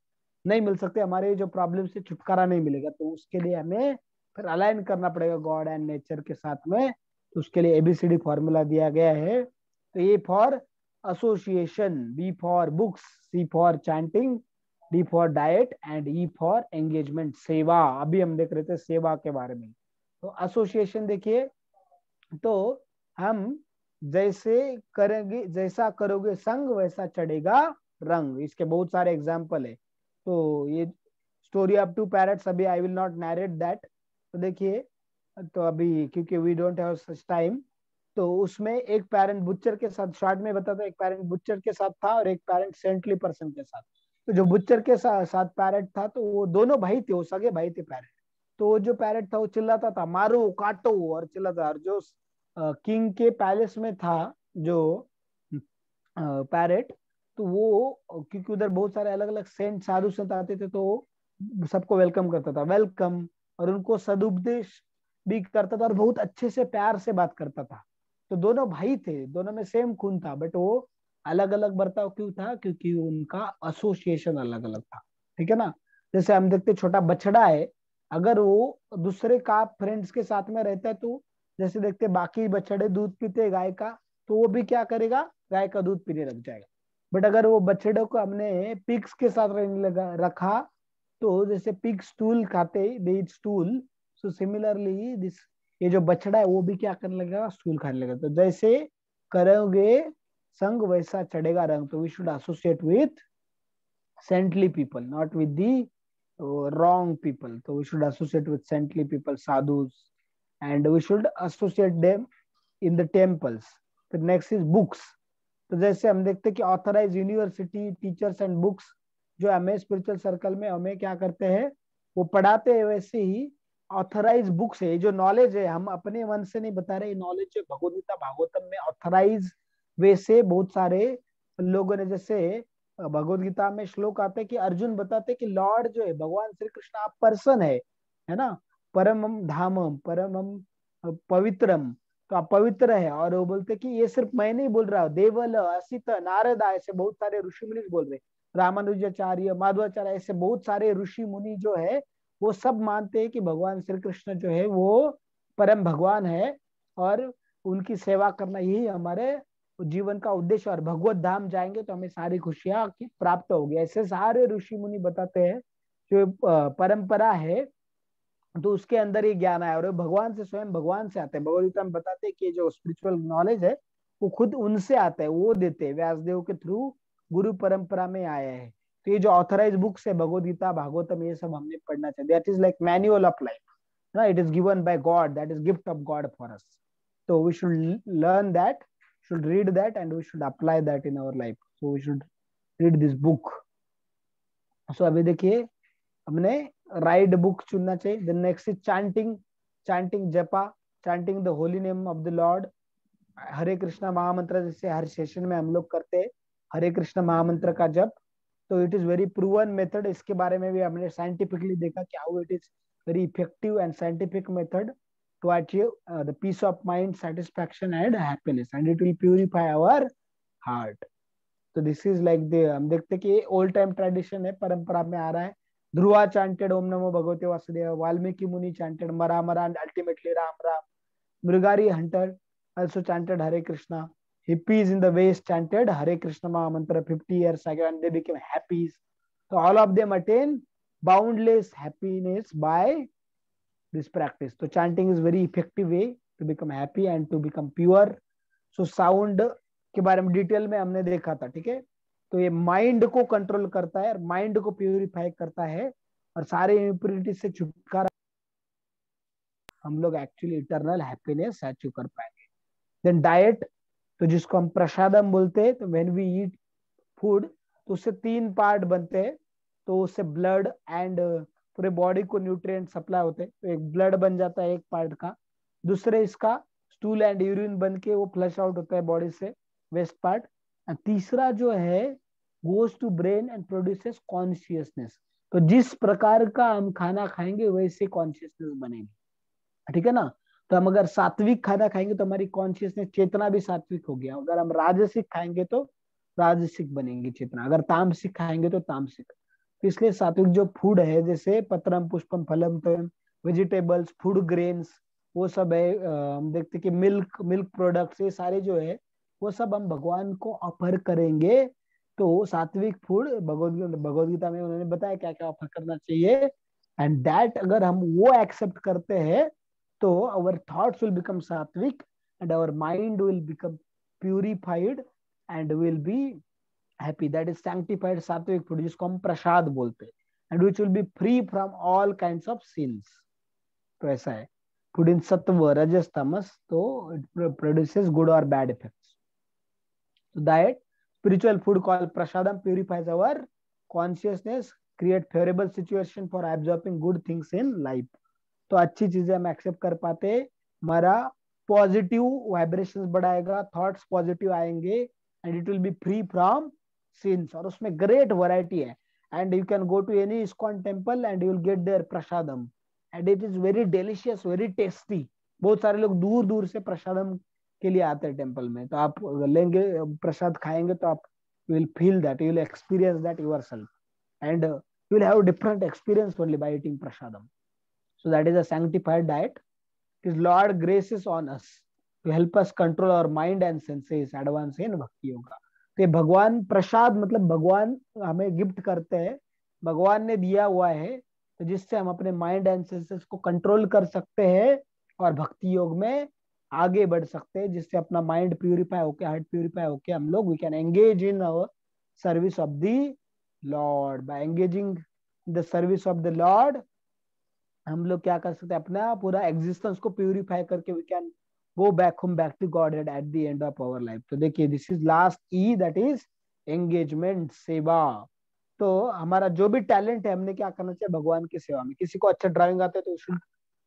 नहीं मिल सकते, हमारे जो प्रॉब्लम से छुटकारा नहीं मिलेगा. तो उसके लिए हमें फिर अलाइन करना पड़ेगा गॉड एंड नेचर के साथ में. तो उसके लिए एबीसीडी फॉर्मूला दिया गया है. तो A for association, B for books, C for chanting, D for diet and E for engagement, seva. अभी हम देख रहे थे सेवा के बारे में. तो एसोसिएशन देखिए, तो हम जैसे करेंगे, जैसा करोगे संग वैसा चढ़ेगा रंग. इसके बहुत सारे एग्जाम्पल है. तो ये स्टोरी ऑफ 2 पैरेट्स, अभी I will not narrate that. तो देखिए, तो अभी क्योंकि we don't have such time, तो उसमें एक पैरेंट बुच्चर के साथ, शॉर्ट में बताता, एक पैरेंट बुच्चर के साथ था और एक पैरेंट सेंटली पर्सन के साथ. तो जो बुच्चर के साथ पैरेंट था, तो वो दोनों भाई थे, वो सगे भाई थे पैरेंट. तो जो पैरेंट था वो चिल्लाता था मारो काटो और चिल्लाता. और जो किंग के पैलेस में था जो पैरेट, तो वो क्योंकि उधर बहुत सारे अलग अलग सेंट साधु संत आते थे, तो सबको वेलकम करता था, वेलकम, और उनको सदुपदेश भी करता था और बहुत अच्छे से प्यार से बात करता था. तो दोनों भाई थे, दोनों में सेम खून था, बट वो अलग अलग बर्ताव क्यों था? क्योंकि उनका एसोसिएशन अलग अलग था. ठीक है ना. जैसे हम देखते छोटा बछड़ा है, अगर वो दूसरे का फ्रेंड्स के साथ में रहता है, तो जैसे देखते बाकी बछड़े दूध पीते गाय का, तो वो भी क्या करेगा, गाय का दूध पीने लग जाएगा. बट अगर वो बछड़े को हमने पिग्स के साथ रहने लगा रखा, तो जैसे पिग स्टूल खाते, दे ईट स्टूल, सो सिमिलरली दिस, ये जो बछड़ा है वो भी क्या करने लगेगा, स्टूल खाने लगेगा. तो जैसे करोगे संग वैसा चढ़ेगा रंग. तो we should associate with saintly people, not with the wrong people. So we should associate with saintly people, sadhus, and we should associate them in the temples. The next is books. तो जैसे हम देखते हैं कि authorize university teachers and books जो हमें spiritual circle में हमें क्या करते हैं, वो पढ़ाते हैं, वैसे ही ऑथराइज बुक्स है. जो नॉलेज है हम अपने मन से नहीं बता रहे, नॉलेज है भगवद्गीता भागवतम में ऑथराइज वे से बहुत सारे लोगों ने, जैसे भगवद गीता में श्लोक आते हैं कि अर्जुन बताते कि लॉर्ड जो है भगवान श्री कृष्ण आप पर्सन है ना, परमम धामम परमम पवित्रम, तो आप पवित्र है. और वो बोलते कि ये सिर्फ मैं नहीं बोल रहा हूँ, देवल, असित, नारद, ऐसे बहुत सारे ऋषि मुनि बोल रहे, रामानुजाचार्य, माधवाचार्य, ऐसे बहुत सारे ऋषि मुनि जो है वो सब मानते हैं कि भगवान श्री कृष्ण जो है वो परम भगवान है और उनकी सेवा करना यही हमारे जीवन का उद्देश्य. और भगवत धाम जाएंगे तो हमें सारी खुशियां प्राप्त होगी, ऐसे सारे ऋषि मुनि बताते हैं. जो परंपरा है तो उसके अंदर ये ज्ञान आया और भगवान से, स्वयं भगवान से आते हैं. भगवद्गीता में बताते हैं कि जो स्पिरिचुअल नॉलेज है वो खुद उनसे आता है, वो देते हैं, व्यासदेव के थ्रू गुरु परंपरा में आया है. तो ये जो ऑथराइज बुक्स है भगवद्गीता भागवतम, ये सब हमने पढ़ना चाहिए. That is like manual of life ना, it is given by God, that is gift of God for us. तो we should learn that, should read that and we should apply that in our life. So we should read this book. So अभी देखिए हमने right book चुनना चाहिए. The next is chanting जपा, chanting the holy name of the Lord. हरे कृष्णा महामंत्र जैसे हर session में हम लोग करते हैं हरे कृष्णा महामंत्र का जप. तो it is very proven method. इसके बारे में भी हमने साइंटिफिकली देखा कि how it is very effective and scientific method. to achieve the peace of mind, satisfaction and happiness, and it will purify our heart. तो दिस इज लाइक द, हम देखते हैं कि ओल्ड टाइम ट्रेडिशन है, परंपरा में आ रहा है. ध्रुवा चांटेड ओम नमो भगवते वासुदेव, वाल्मीकि मुनि चांटेड मरा मरा and ultimately Ram Ram, Mrigari hunter also chanted Hare Krishna, hippies in the west chanted Hare Krishna Maha Mantra 50 years ago and they became happies. So all of them attain boundless happiness by this practice. So chanting is very effective way to become happy and to become pure. So sound के बारे में detail में हमने देखा था, ठीक है. तो ये माइंड को कंट्रोल करता है और माइंड को प्यूरिफाई करता है और सारे इम्प्योरिटी से छुटकारा, हम लोग एक्चुअली इटर्नल हैप्पीनेस अचीव कर पाएंगे. देन डाइट, तो जिसको हम प्रसादम बोलते हैं. तो व्हेन वी ईट फूड तो उससे 3 पार्ट बनते हैं. तो उससे ब्लड एंड पूरे बॉडी को न्यूट्रिएंट सप्लाई होते हैं. तो एक ब्लड बन जाता है एक पार्ट का, दूसरे इसका स्टूल एंड यूरिन बन के वो फ्लश आउट होता है बॉडी से वेस्ट पार्ट, और तीसरा जो है goes to brain and produces consciousness. तो जिस प्रकार का हम खाना खाएंगे वैसे कॉन्शियसनेस बनेगी, ठीक है ना. तो हम अगर सात्विक खाना खाएंगे तो हमारी कॉन्शियसनेस चेतना भी सात्विक हो गया. अगर हम राजसिक खाएंगे तो राजसिक बनेंगी चेतना, अगर तामसिक खाएंगे तो तामसिक. तो इसलिए सात्विक जो फूड है, जैसे पत्रम पुष्पम फलम तोयम, वेजिटेबल्स, फूड ग्रेन्स, वो सब है. हम देखते कि मिल्क प्रोडक्ट्स, ये सारे जो है वो सब हम भगवान को ऑफर करेंगे. तो सात्विक फूड भगवद गीता में उन्होंने बताया क्या क्या ऑफर करना चाहिए. एंड दैट अगर हम वो एक्सेप्ट करते हैं तो our thoughts will become sattvic and our mind will become purified and will be happy. That is sanctified sattvic food, जिसको हम प्रसाद बोलते हैं, and which will be free from all kinds of sins. तो ऐसा है. Food in sattva, rajas, tamas, तो it produces good or bad effects. So diet, spiritual food called prasadam purifies our consciousness, create favorable situation for absorbing good things in life. तो अच्छी चीजें हम accept कर पाते, हमारा पॉजिटिव वाइब्रेशंस बढ़ाएगा, thoughts positive आएंगे and it will be free from sins. और उसमें ग्रेट वैरायटी है and you can go to any ISKCON temple and you will get there prasadam and it is very delicious, very tasty. बहुत सारे लोग दूर दूर से प्रसादम के लिए आते हैं टेम्पल में. तो आप लेंगे प्रसाद, खाएंगे तो आप will feel that, you will experience that yourself and you will have different experience only by eating prasadam. So that is a sanctified diet. His Lord graces on us to help us control our mind and senses, advance in भक्ति योगा. तो भगवान प्रसाद मतलब भगवान हमें gift करते हैं, भगवान ने दिया हुआ है, तो जिससे हम अपने माइंड एंड सेंसेस को कंट्रोल कर सकते हैं और भक्ति योग में आगे बढ़ सकते हैं, जिससे अपना माइंड प्यूरिफाई होके, हार्ट प्यूरिफाई होके हम लोग we can engage in our service of the Lord. By engaging the service of the Lord हम लोग क्या कर सकते हैं, अपना पूरा एग्जिस्टेंस को प्यूरिफाई करके we can go back home, back to God at the end of our life. तो देखिए this is last E, that is engagement, seva. तो हमारा जो भी टैलेंट है हमने क्या करना चाहिए भगवान की सेवा में. किसी को अच्छा ड्राइंग आता है तो should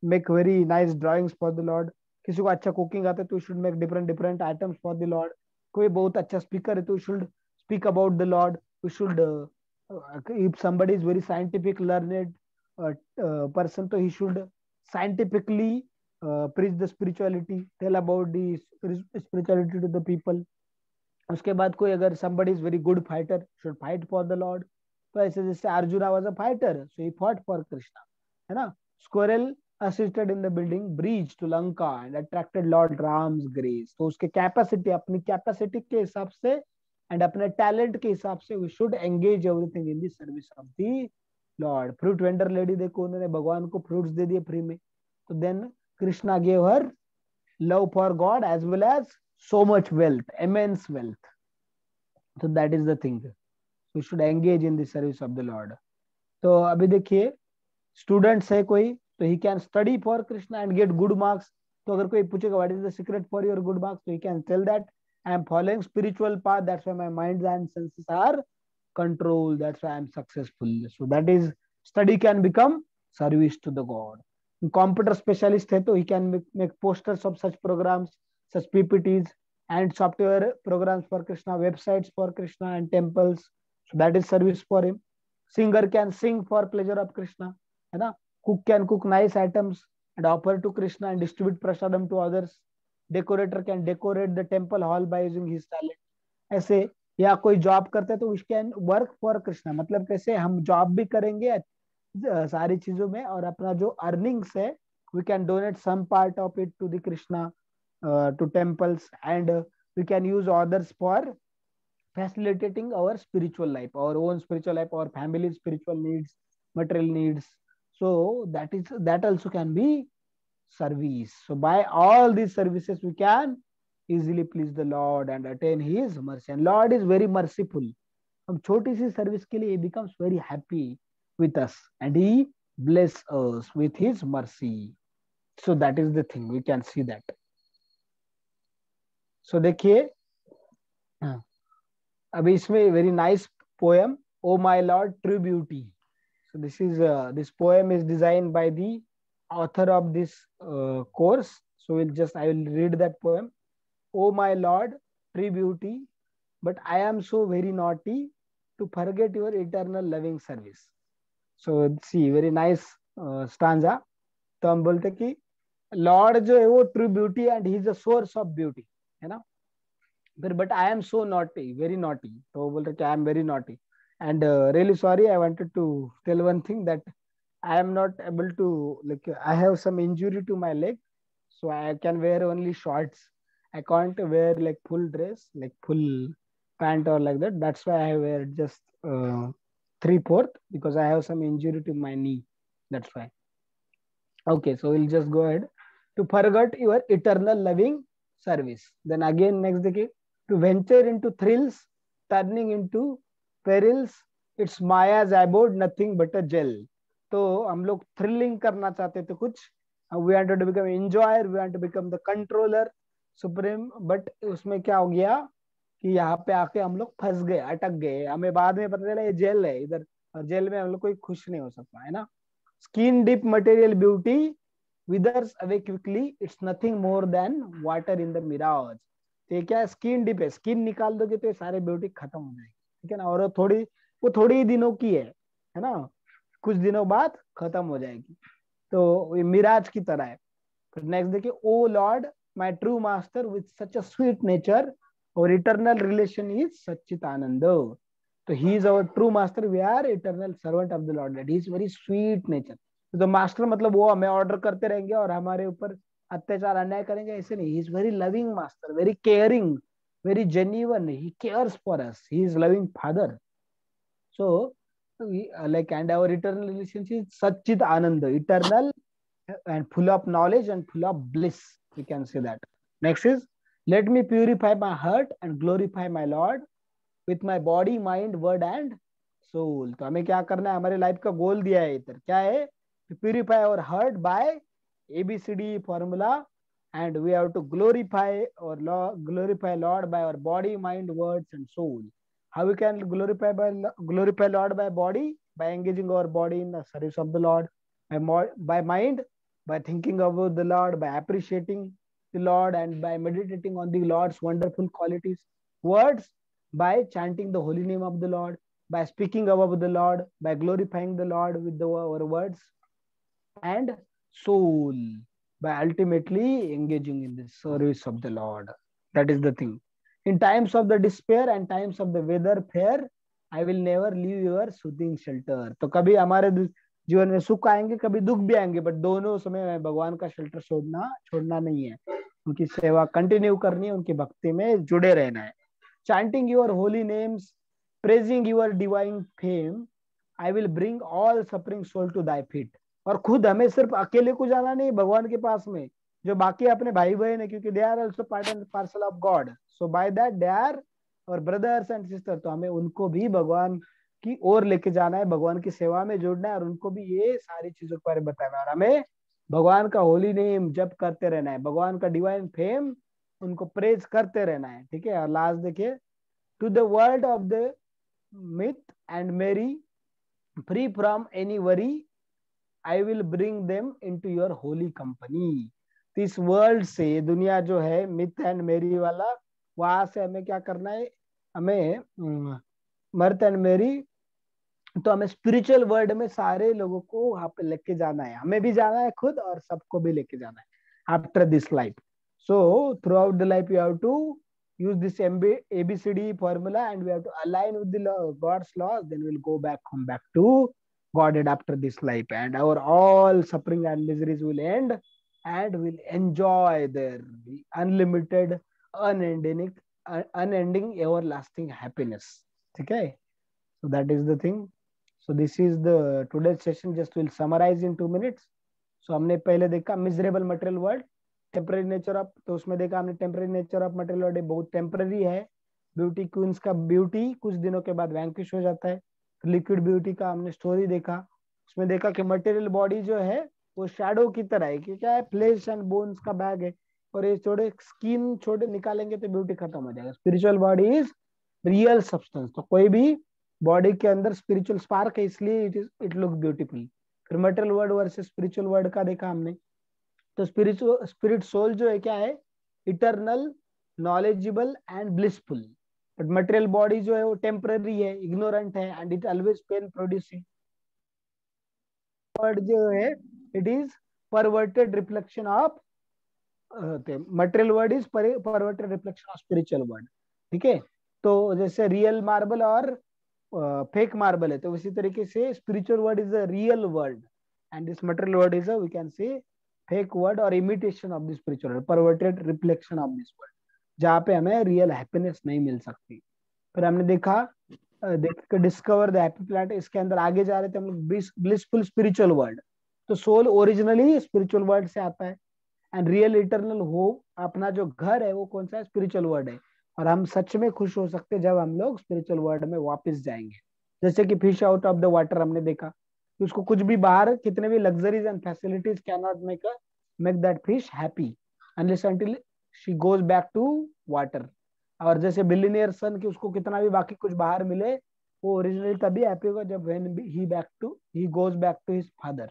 make very nice drawings for the Lord. किसी को अच्छा कुकिंग आता है तो should make different different items for the Lord. कोई बहुत अच्छा स्पीकर है तो should speak about the Lord. We should, if somebody is very scientific learned person, so he should scientifically preach the spirituality, tell about the spirituality to the people. उसके बाद कोई अगर somebody is very good fighter should fight for the Lord. तो ऐसे जैसे arjuna was a fighter, so he fought for Krishna, है ना. Squirrel assisted in the building bridge to Lanka and attracted Lord Ram's grace. तो उसके capacity, अपनी capacity के हिसाब से एंड अपने टैलेंट के हिसाब से we should engage everything in the service of the Lord. Fruit vendor lady देखो, उन्होंने भगवान को फ्रूट्स दे दिए फ्री में. तो then Krishna gave her love for God as well as so much wealth, immense wealth. तो that is the thing, we should engage in the service of the Lord. तो अभी देखिए स्टूडेंट्स है कोई, तो he can study for Krishna and get good marks. तो अगर कोई पूछेगा what is the secret for your good marks, तो he can tell that I am following spiritual path, that's why my mind and senses are control, that's why I'm successful. So that is, study can become service to the God. Computer specialist है तो he can make posters of such programs, such PPTs and software programs for Krishna, websites for Krishna and temples. So that is service for him. Singer can sing for pleasure of Krishna, है ना. Cook can cook nice items and offer to Krishna and distribute prasadam to others. Decorator can decorate the temple hall by using his talent. ऐसे, या कोई job करता है तो we can work for Krishna, मतलब कैसे हम जॉब भी करेंगे सारी चीजों में, और अपना जो अर्निंग्स है we can donate some part of it to the Krishna, to temples, and we can use others for facilitating our spiritual life, our own spiritual life, our family spiritual needs, material needs. So that also can be service. So by all these services we can easily please the Lord and attain his mercy, and Lord is very merciful. हम छोटी सी service के लिए he becomes very happy with us and he bless us with his mercy. So that is the thing, we can see that. So देखिए अभी इसमें very nice poem, Oh my Lord, true beauty. So this poem is designed by the author of this course. So I will read that poem. Oh my Lord, true beauty, but I am so very naughty to forget your eternal loving service. So see, very nice stanza. तो हम बोलते कि Lord जो है वो true beauty and he is the source of beauty, है ना. फिर but I am so naughty, very naughty, तो वो बोल रहे कि I am very naughty and really sorry, I wanted to tell one thing that I am not able to, like, I have some injury to my leg, so I can wear only shorts. I can't wear like full dress, like full pant or like that. That's why I wear just 3/4, because I have some injury to my knee. That's why. Okay, so we'll just go ahead. To forget your eternal loving service. Then again, next decade, to venture into thrills, turning into perils. It's Maya's abode, nothing but a gel. तो हम लोग thrilling करना चाहते थे कुछ, we wanted to become enjoyer, we want to become the controller supreme, but उसमें क्या हो गया कि यहाँ पे आके हम लोग फंस गए, अटक गए. हमें बाद में पता चला ये जेल है इधर, और जेल में हम लोग कोई खुश नहीं हो सकता, है ना. Skin deep material beauty withers away quickly, it's nothing more than water in the mirage. तो ये क्या है, स्किन डीप है, स्किन निकाल दोगे तो ये सारे ब्यूटी खत्म हो जाएगी, ठीक है ना. और वो थोड़ी ही दिनों की है ना, कुछ दिनों बाद खत्म हो जाएगी. तो ये मिराज की तरह है. फिर नेक्स्ट देखिए, O Lord my true master with such a sweet nature, और इटर्नल रिलेशन इज सच्चिदानंद. तो he is our true master, we are eternal servant of the Lord, that he is very sweet nature. तो master मतलब वो हमें order करते रहेंगे और हमारे ऊपर अत्याचार अन्याय करेंगे, ऐसे नहीं. ही is very loving master, very caring, very genuine, he cares for us, he is loving father. So like, and our eternal relationship is Satchit Ananda, eternal and full of knowledge and full of bliss, we can say that. Next is, let me purify my heart and glorify my Lord with my body, mind, word and soul. तो हमें क्या करना है, हमारे life का गोल दिया है इधर, क्या है, purify our heart by ABCD formula, and we have to glorify Lord by our body, mind, words and soul. How we can glorify Lord by body? By engaging our body in the service of the Lord. By mind, by thinking about the Lord, by appreciating the Lord, and by meditating on the Lord's wonderful qualities. Words, by chanting the holy name of the Lord, by speaking about the Lord, by glorifying the Lord with our words. And soul, by ultimately engaging in the service of the Lord. That is the thing. In times of the despair and times of the weather fair, I will never leave your soothing shelter. तो कभी हमारे जीवन में सुख आएंगे, कभी दुख भी आएंगे, बट दोनों समय भगवान का शेल्टर छोड़ना नहीं है. उनकी सेवा कंटिन्यू करनी है, उनकी भक्ति में जुड़े रहना है. Chanting your holy names, praising your divine fame, I will bring all suffering soul to thy feet. और खुद हमें सिर्फ अकेले को जाना नहीं भगवान के पास में, जो बाकी अपने भाई बहन है, क्योंकि they are also part and parcel of God. So by that they are our brothers and sister. तो हमें उनको भी भगवान की ओर लेके जाना है, भगवान की सेवा में जोड़ना है, और उनको भी ये सारी चीजों के बारे में बताना है. और हमें भगवान का होली नेम जप करते रहना है, भगवान का डिवाइन फेम उनको प्रेज करते रहना है, ठीक है. और लास्ट देखिए, to the world of the myth and merry, free from any worry, I will bring them into your holy company. इस वर्ल्ड से, दुनिया जो है मिथ एंड मेरी वाला, वहां से हमें क्या करना है, हमें मर्थ एंड मेरी तो हमें स्पिरिचुअल वर्ल्ड में सारे लोगों को वहां पे लेके जाना है, हमें भी जाना है खुद और सबको भी लेके जाना है after this life. So throughout the life, you have to use this ABCD formula, and we have to align with the God's laws. Then we'll go back, come back to Godhead after this life, and our all suffering and miseries will end, and we'll enjoy their unlimited, unending, everlasting happiness. Okay, so that is the thing. So this is the today's session. Just will summarize in 2 minutes. So हमने पहले देखा miserable material world, temporary nature of, तो उसमें देखा हमने temporary nature of material world बहुत temporary है. Beauty queen's का ब्यूटी कुछ दिनों के बाद वैंकिश हो जाता है. लिक्विड ब्यूटी का हमने स्टोरी देखा. उसमें देखा कि मटेरियल बॉडी जो है वो शैडो की तरह है, कि क्या है, फ्लेश एंड बोन्स का बैग है, और ये छोटे स्किन छोटे निकालेंगे तो ब्यूटी खत्म हो जाएगा. Spiritual body is real substance. तो कोई भी बॉडी के अंदर स्पिरिचुअल स्पार्क है, इसलिए इट लुक ब्यूटीफुल. फिर material world versus spiritual world का देखा हमने. तो स्पिरिट सोल जो है क्या है, eternal, knowledgeable and blissful. But material body जो है वो टेम्पररी है, इग्नोरेंट है, and it always pain producing. World जो है it is perverted reflection of material world is perverted reflection of spiritual world. ठीक है, तो जैसे रियल मार्बल और फेक मार्बल है, तो उसी तरीके से spiritual world is a real world, and this material world is a, we can say, fake word और imitation of the spiritual word, perverted reflection of this word, जहाँ पे हमें रियल हैप्पीनेस नहीं मिल सकती. फिर हमने देखा डिस्कवर द हैप्पी प्लैनेट. इसके अंदर आगे जा रहे थे हम लोग, ब्लिसफुल स्पिरिचुअल वर्ल्ड. तो सोल ओरिजिनली स्पिरिचुअल वर्ल्ड से आता है, एंड रियल इटर्नल होम, अपना जो घर है वो कौन सा है, स्पिरिचुअल वर्ल्ड है. और हम सच में खुश हो सकते हैं जब हम लोग स्पिरिचुअल वर्ल्ड में वापस जाएंगे. जैसे कि fish out of the water हमने देखा कि उसको कुछ भी बाहर कितने भी luxuries and facilities can not make that fish happy unless until she goes back to water. और जैसे बिलियनियर सन की उसको कितना भी बाकी कुछ बाहर मिले, वो ओरिजिनली तभी हैप्पी होगा जब when he goes back to his father.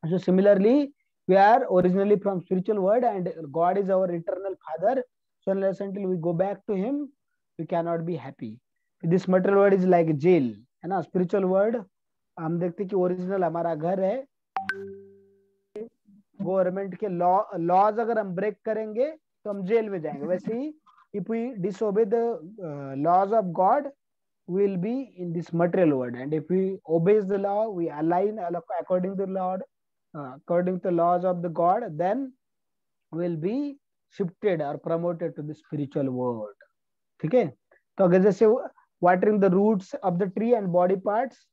So similarly, we are originally from spiritual world, and God is our eternal father. So unless until we go back to him, we cannot be happy. This material world is like jail, है ना. spiritual world हम देखते कि original हमारा घर है. Government के laws अगर हम ब्रेक करेंगे तो हम जेल में जाएंगे. वैसे ही if we disobey the laws of God, we will be in this material world, and if we obey the law, we align according to the Lord, according to the laws of the God, then will be shifted or promoted to the spiritual world. ठीक है, तो अगर जैसे watering the roots of the tree and body parts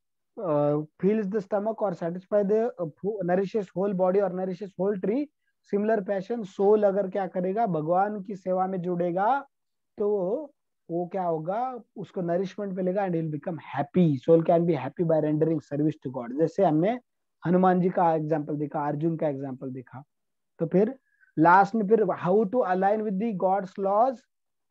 fills the stomach or satisfy the nourishes whole body or nourishes whole tree, similar fashion soul अगर क्या करेगा, भगवान की सेवा में जुड़ेगा, तो वो क्या होगा, उसको नरिशमेंट मिलेगा, and will become happy. Soul can be happy by rendering service to God. जैसे हमने हनुमान जी का एग्जांपल देखा, अर्जुन का एग्जांपल देखा. तो फिर लास्ट में फिर how to align with the God's laws,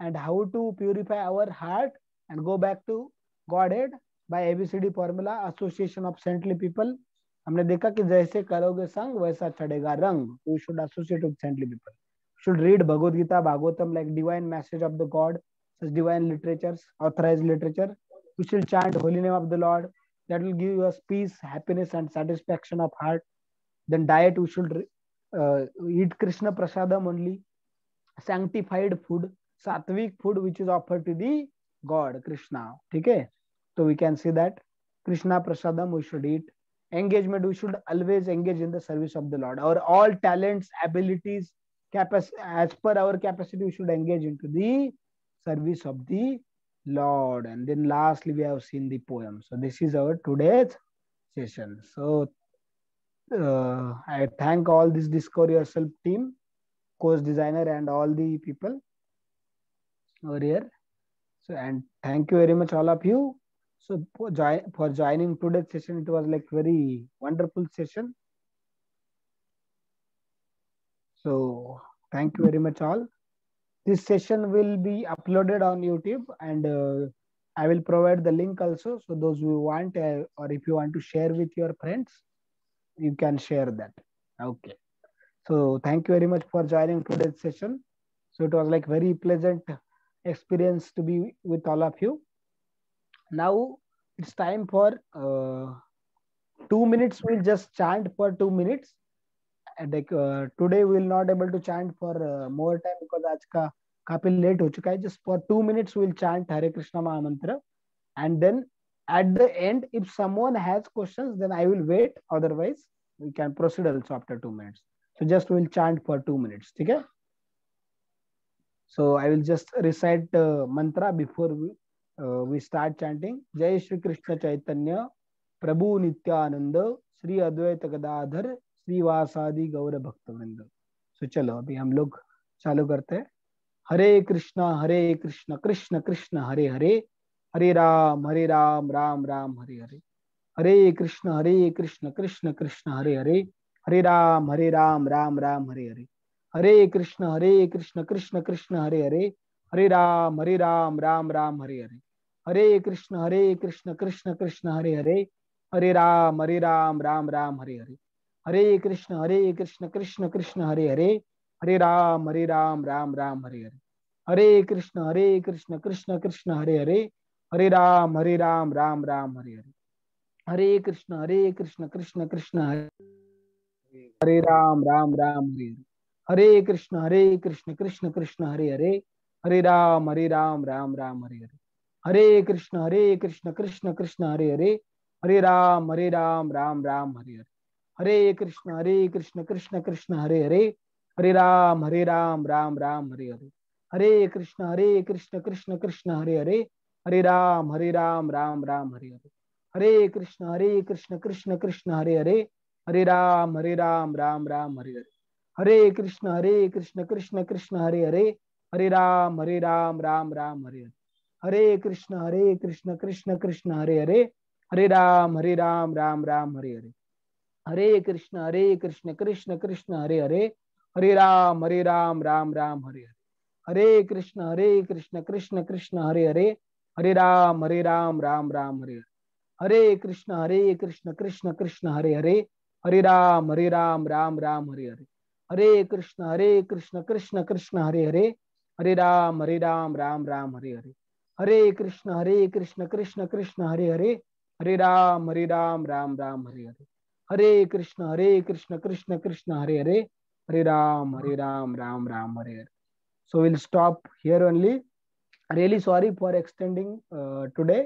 and how to purify our heart and go back to Godhead by ABCD formula, association of saintly people. हमने देखा कि जैसे करोगे संग वैसा चढ़ेगा रंग. You should associate with saintly people, should read Bhagavad Gita, Bhagavatam, like divine message of the God, such divine literatures, authorized literature. You should chant holy name of the Lord. That will give us peace, happiness, and satisfaction of heart. Then diet, we should eat Krishna prasadam only, sanctified food, sattvic food, which is offered to the God, Krishna. Okay, so we can see that Krishna prasadam we should eat. Engagement, we should always engage in the service of the Lord. Our all talents, abilities, as per our capacity, we should engage into the service of the Lord. And then lastly we have seen the poem. So this is our today's session. So I thank all this Discover Yourself team, course designer, and all the people over here. So, and thank you very much all of you. So for joining today's session. It was like very wonderful session. So thank you very much all. This session will be uploaded on YouTube, and I will provide the link also. So those who want, or if you want to share with your friends, you can share that. Okay. So thank you very much for joining today's session. So it was like very pleasant experience to be with all of you. Now it's time for 2 minutes. We'll just chant for 2 minutes. And like today we will not able to chant for more time because आज का काफी late हो चुका है. Just for 2 minutes we'll chant Hare Krishna Mahamantra, and then at the end if someone has questions then I will wait. Otherwise we can proceed also after 2 minutes. So just we'll chant for 2 minutes. ठीक है? So I will just recite mantra before we start chanting. Jai Shri Krishna Chaitanya Prabhu Nityananda Shri Advaita Gadadhar श्रीवासादि Gaur भक्तवृंद. So चलो अभी हम लोग चालू करते हैं. हरे कृष्णा कृष्ण कृष्ण हरे हरे, हरे राम राम राम हरे हरे. हरे कृष्ण कृष्ण कृष्ण हरे हरे, हरे राम राम राम हरे हरे. हरे कृष्ण कृष्ण कृष्ण हरे हरे, हरे राम राम राम हरे हरे. हरे कृष्ण कृष्ण कृष्ण हरे हरे, हरे राम राम राम हरे हरे. हरे कृष्ण कृष्ण कृष्ण हरे हरे, हरे राम राम राम हरे हरे. हरे कृष्ण कृष्ण कृष्ण हरे हरे, हरे राम राम राम हरे हरे. हरे कृष्ण कृष्ण कृष्ण हरे राम राम हरे हरे. हरे कृष्ण कृष्ण कृष्ण हरे हरे, हरे राम राम राम हरे हरे. हरे कृष्ण कृष्ण कृष्ण हरे हरे, हरे राम राम राम हरे हरे. हरे कृष्ण कृष्ण कृष्ण हरे हरे, हरे राम राम राम हरे हरे. हरे कृष्ण कृष्ण कृष्ण हरे हरे, हरे राम राम राम हरे हरे. हरे कृष्ण कृष्ण कृष्ण हरे हरे, हरे राम राम राम हरे हरे. हरे कृष्ण कृष्ण कृष्ण हरे हरे, हरे राम राम राम हरे हरे. हरे कृष्ण कृष्ण कृष्ण हरे हरे, हरे राम राम राम हरे हरे. हरे कृष्ण कृष्ण कृष्ण हरे हरे, हरे राम राम राम हरे हरे. हरे कृष्ण कृष्ण कृष्ण हरे हरे, हरे राम राम राम हरे हरे. हरे कृष्ण कृष्ण कृष्ण हरे हरे, हरे राम राम राम हरे हरे. हरे कृष्ण कृष्ण कृष्ण हरे हरे, हरे राम राम राम हरे हरे. हरे कृष्ण कृष्ण कृष्ण हरे हरे, हरे राम राम राम हरे हरे. हरे कृष्ण कृष्ण कृष्ण हरे हरे, हरे Ram Ram Ram Hare Hare. So we'll stop here only. Really sorry for extending today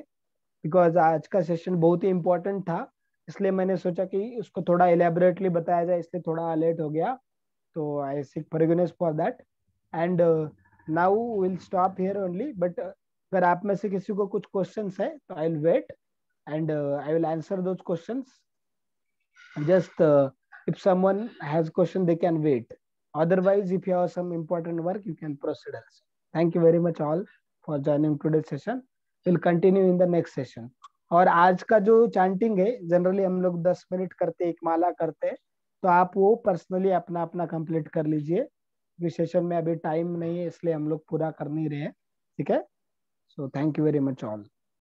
because आज का session बहुत ही इम्पोर्टेंट था, इसलिए मैंने सोचा कि उसको थोड़ा एलेबोरेटली बताया जाए, इसलिए थोड़ा लेट हो गया. तो आई seek forgiveness for that. And now will stop here only. But अगर आप में से किसी को कुछ क्वेश्चंस है तो I will wait and I will answer those questions. Just if someone has question they can wait. Otherwise if you have some important work you can proceed also. Thank you very much all for joining today's session. We'll continue in the next session. और आज का जो chanting है generally हम लोग 10 minute करते, एक माला करते हैं, तो आप वो पर्सनली अपना अपना कंप्लीट कर लीजिए. इस सेशन में अभी टाइम नहीं है इसलिए हम लोग पूरा कर नहीं रहे हैं. ठीक है? So thank you very much all.